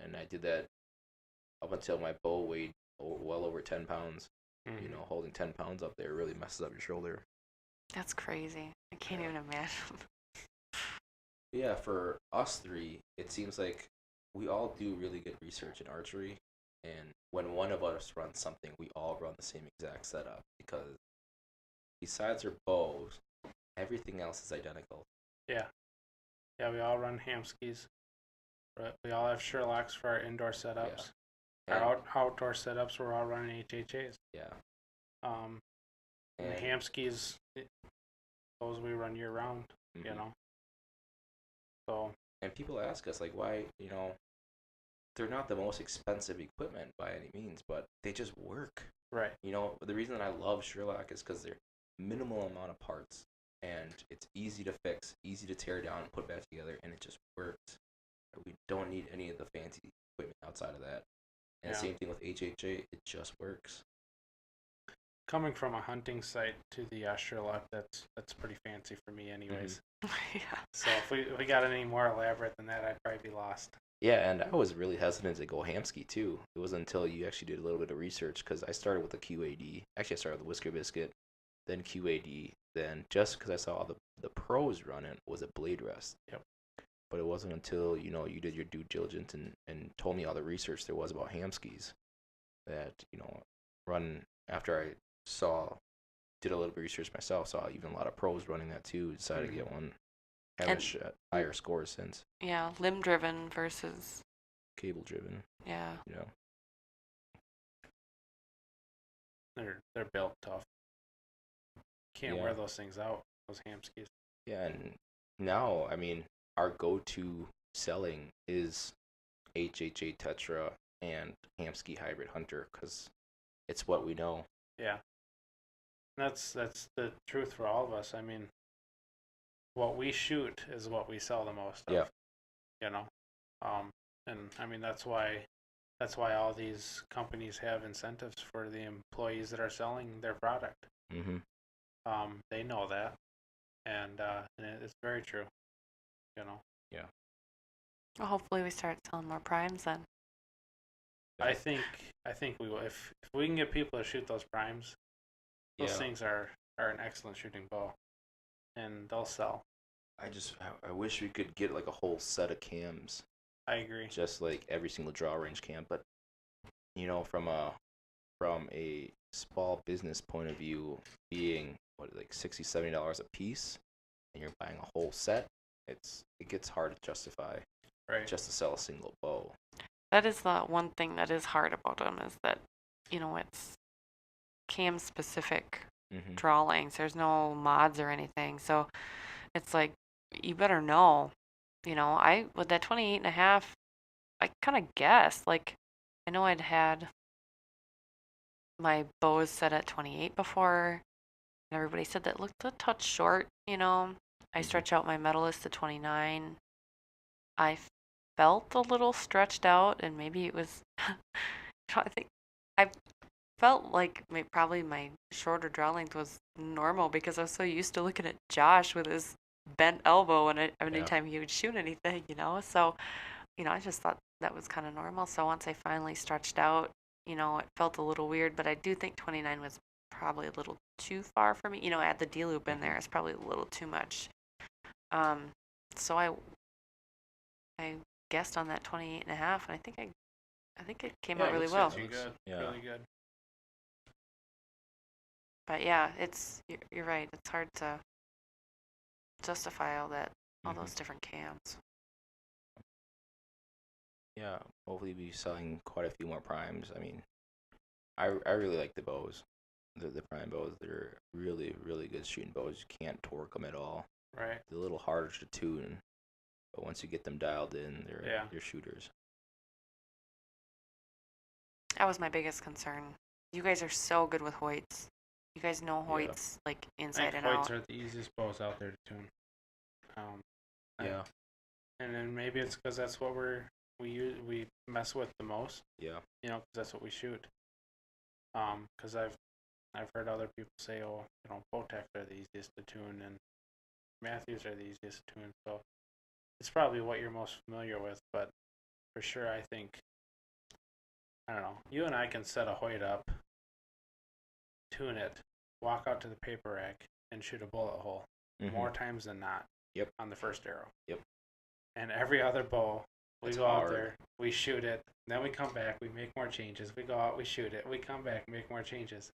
and I did that up until my bow weighed well over 10 pounds. Mm-hmm. Holding 10 pounds up there really messes up your shoulder. That's crazy. I can't even imagine. Yeah, for us 3, it seems like we all do really good research in archery, and when one of us runs something, we all run the same exact setup because besides our bows, everything else is identical. Yeah. Yeah, we all run Hamskis. But we all have Sherlocks for our indoor setups. Yeah. Our outdoor setups, we're all running HHAs. Yeah. And the And Hamskis, those we run year round, mhm. So. And people ask us, like, why, they're not the most expensive equipment by any means, but they just work. Right. The reason that I love Sherlock is because they're minimal amount of parts, and it's easy to fix, easy to tear down and put back together, and it just works. We don't need any of the fancy equipment outside of that. And the same thing with HHA, it just works. Coming from a hunting site to the Sherlock, that's pretty fancy for me anyways. Yeah. So if we got any more elaborate than that, I'd probably be lost. Yeah, and I was really hesitant to go Hamsky too. It wasn't until you actually did a little bit of research, because I started with the QAD. Actually, I started with the Whisker Biscuit, then QAD, then just because I saw the pros run it was a blade rest. Yep. But it wasn't until you did your due diligence and told me all the research there was about Hamskys that run after I did a little bit of research myself, saw even a lot of pros running that too, decided to get one, have a higher scores since. Yeah, limb driven versus cable driven. Yeah. They're built tough. Can't wear those things out, those Hamskys. Yeah, and now, I mean, our go-to selling is HHA Tetra and Hamsky Hybrid Hunter, because it's what we know. Yeah. That's the truth for all of us. I mean, what we shoot is what we sell the most of. Yeah. And I mean that's why all these companies have incentives for the employees that are selling their product. Mm-hmm. They know that, and it's very true. Yeah. Well, hopefully we start selling more primes then. I think we will. If we can get people to shoot those primes, those things are an excellent shooting bow, and they'll sell. I wish we could get like a whole set of cams. I agree. Just like every single draw range cam, but from a small business point of view, being like $60-$70 a piece, and you're buying a whole set, it gets hard to justify. Right. Just to sell a single bow. That is the one thing that is hard about them, is that it's cam specific drawings. There's no mods or anything, so it's like you better know. I with that 28.5, I kind of guessed. Like, I know I'd had my bows set at 28 before, and everybody said that looked a touch short. I stretch out my Medalist to 29. I felt a little stretched out, and maybe it was. I think I felt like probably my shorter draw length was normal because I was so used to looking at Josh with his bent elbow and anytime he would shoot anything, So, I just thought that was kind of normal. So once I finally stretched out, it felt a little weird, but I do think 29 was probably a little too far for me. Add the D loop in there is probably a little too much. So I guessed on that 28 and a half, and I think it came out really well. Good. Yeah. Really good. But yeah, you're right. It's hard to justify all those different cams. Yeah, hopefully we'll be selling quite a few more primes. I mean, I really like the bows, the prime bows. They're really, really good shooting bows. You can't torque them at all. Right. They're a little harder to tune, but once you get them dialed in, they're shooters. That was my biggest concern. You guys are so good with Hoyts. You guys know Hoyts like inside and out. Hoyts are the easiest bows out there to tune. Yeah. And then maybe it's because that's what we mess with the most. Yeah. Because that's what we shoot. Because I've heard other people say, Bowtech are the easiest to tune, and Matthews are the easiest to tune. So it's probably what you're most familiar with, but for sure, I think, I don't know, you and I can set a Hoyt up, tune it, walk out to the paper rack, and shoot a bullet hole more times than not. Yep. On the first arrow. Yep. And every other bow, we go hard. out there, we shoot it, then we come back, we make more changes. We go out, we shoot it, we come back, make more changes.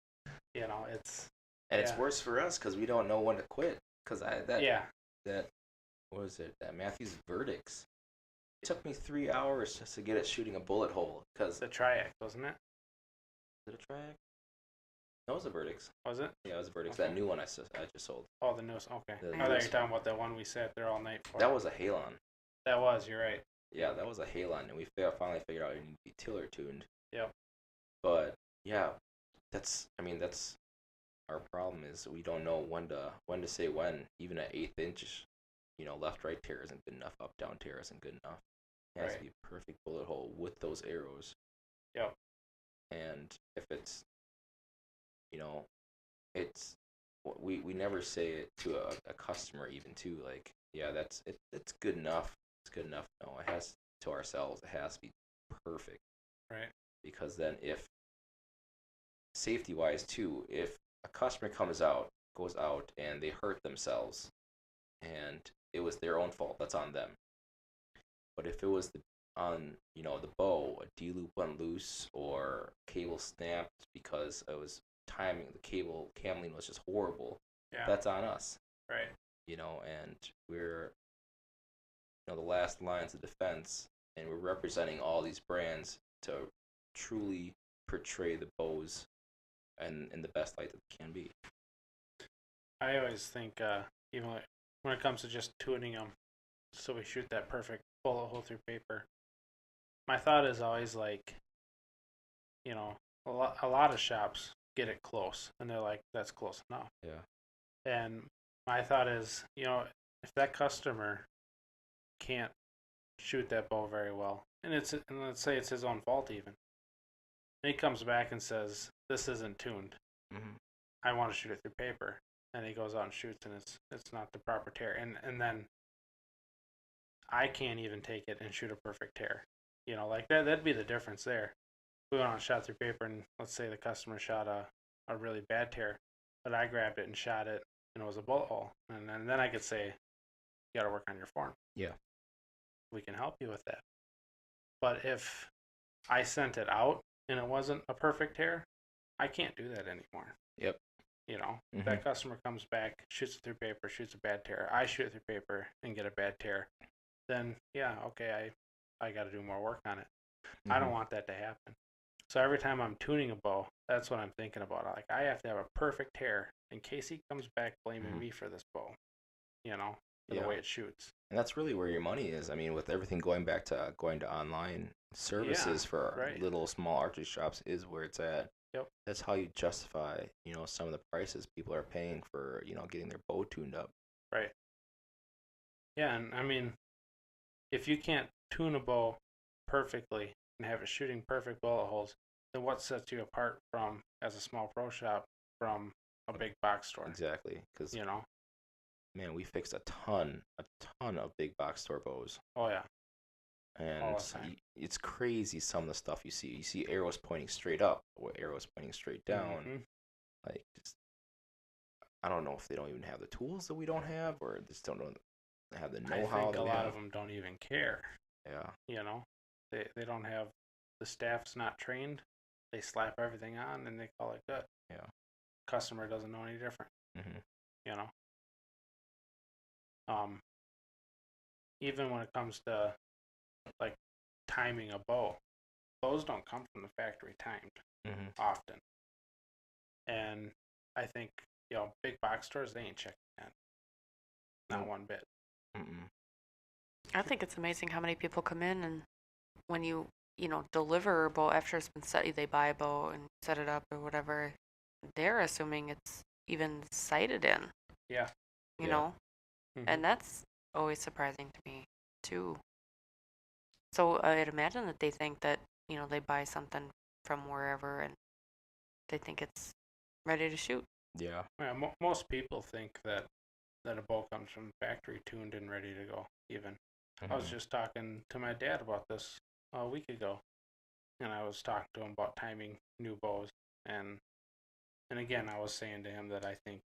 It's... And it's worse for us because we don't know when to quit. Because that Matthews Verdicts. It took me 3 hours just to get it shooting a bullet hole. Cause the Triac, wasn't it? Was it a Triac? No, it was a Verdicts. Was it? Yeah, it was a Verdicts. Okay. That new one I just sold. Oh, the newest. Okay. The I thought you were talking about that one we sat there all night for. That was a Halon. That was, you're right. Yeah, that was a Halon, and we finally figured out it needed to be tiller tuned. Yep. But yeah, that's our problem is we don't know when to say when. Even at 1/8 inch, left-right tear isn't good enough. Up-down tear isn't good enough. It has to be a perfect bullet hole with those arrows. Yep. And if it's, it's we never say it to a customer even too. Like, yeah, it's good enough. It's good enough. No, it has to ourselves. It has to be perfect. Right. Because then if safety-wise too, if a customer goes out and they hurt themselves and it was their own fault, that's on them. But if it was the bow, a D-loop went loose or cable snapped because it was timing, the cable cameling was just horrible, that's on us. Right. And we're the last lines of defense, and we're representing all these brands to truly portray the bows and in the best light that they can be. I always think, even when it comes to just tuning them, so we shoot that perfect bullet hole through paper, my thought is always like, a lot of shops get it close, and they're like, that's close enough. Yeah. And my thought is, if that customer can't shoot that bow very well, and let's say it's his own fault even, and he comes back and says, this isn't tuned. Mm-hmm. I want to shoot it through paper. And he goes out and shoots, and it's not the proper tear. And then I can't even take it and shoot a perfect tear. Like that'd be the difference there. We went out and shot through paper, and let's say the customer shot a really bad tear, but I grabbed it and shot it, and it was a bullet hole. And then I could say, you got to work on your form. Yeah. We can help you with that. But if I sent it out and it wasn't a perfect tear, I can't do that anymore. Yep. If that customer comes back, shoots it through paper, shoots a bad tear, I shoot it through paper and get a bad tear, then okay, I got to do more work on it. I don't want that to happen. So every time I'm tuning a bow, that's what I'm thinking about. Like, I have to have a perfect tear in case he comes back blaming me for this bow, for the way it shoots. And that's really where your money is. I mean, with everything going to online services for little small archery shops is where it's at. Yep. That's how you justify, some of the prices people are paying for, getting their bow tuned up. Right. Yeah, and I mean, if you can't tune a bow perfectly and have it shooting perfect bullet holes, then what sets you apart from, as a small pro shop, from a big box store? Exactly, because You know? man, we fixed a ton of big box store bows, Oh yeah, all and the time. it's crazy some of the stuff you see. You see arrows pointing straight up, or arrows pointing straight down. Mm-hmm. Like, just, I don't know if they don't even have the tools that we don't have, or just don't have the I know-how think that a we lot have. of them don't even care. Yeah, You know, they don't have, the staff's not trained. They slap everything on and they call it good. yeah. Customer doesn't know any different. Mm-hmm. You know, um, even when it comes to like timing a bow, bows don't come from the factory timed Mm-hmm. often. And I think, big box stores, they ain't checking that. Not Nope. one bit. Mm-mm. I think it's amazing how many people come in and when you deliver a bow after it's been set, they buy a bow and set it up or whatever, they're assuming it's even sighted in, Yeah. you Yeah. know? Mm-hmm. And that's always surprising to me, too. So I'd imagine that they think that, they buy something from wherever and they think it's ready to shoot. Yeah. Yeah, most people think that a bow comes from the factory tuned and ready to go. Even I was Mm-hmm. just talking to my dad about this a week ago, and I was talking to him about timing new bows, and again I was saying to him that I think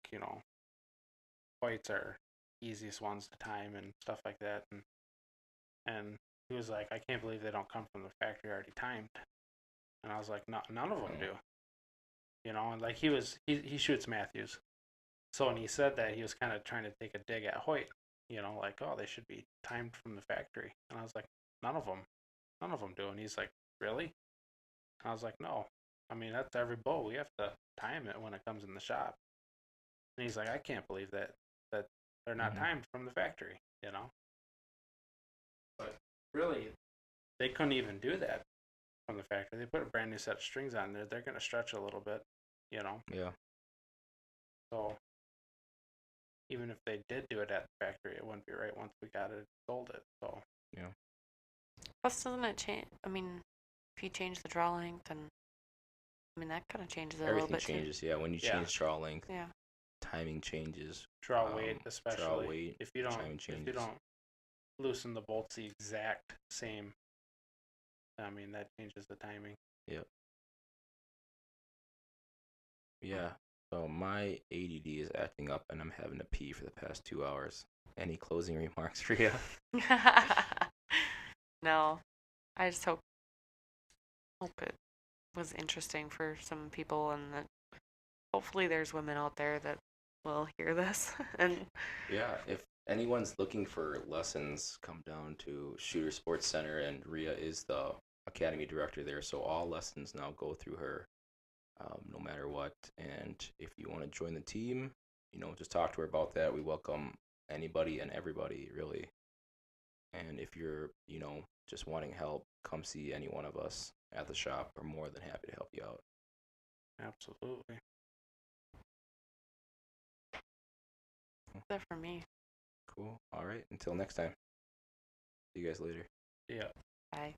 whites are easiest ones to time and stuff like that, and he was like, I can't believe they don't come from the factory already timed, and I was like, no, none of them do, and like he shoots Matthews. So when he said that, he was kind of trying to take a dig at Hoyt, like, oh, they should be timed from the factory. And I was like, none of them do. And he's like, really? And I was like, no. I mean, that's every bow. We have to time it when it comes in the shop. And he's like, I can't believe that they're not Mm-hmm. timed from the factory. But really, they couldn't even do that from the factory. They put a brand new set of strings on there. They're going to stretch a little bit. Yeah. So even if they did do it at the factory, it wouldn't be right once we got it, sold it. So Yeah. Plus, doesn't it change? I mean, if you change the draw length, and that kind of changes it a little Everything bit changes. Yeah. When you Yeah. change draw length, too. Yeah. timing changes. draw weight, especially Draw weight. if you timing don't changes. loosen the bolts the exact same, I mean that changes the timing. Yep. Yeah. So my ADD is acting up, and I'm having to pee for the past 2 hours. Any closing remarks, Rhia? No, I just hope it was interesting for some people, and that hopefully there's women out there that will hear this. And Yeah. If anyone's looking for lessons, come down to Shooter Sports Center, and Rhia is the academy director there. So all lessons now go through her, no matter what. And if you want to join the team, just talk to her about that. We welcome anybody and everybody, really. And if you're, just wanting help, come see any one of us at the shop. We're more than happy to help you out. Absolutely. that's it for me. Cool. All right. Until next time. See you guys later. Yeah. Bye.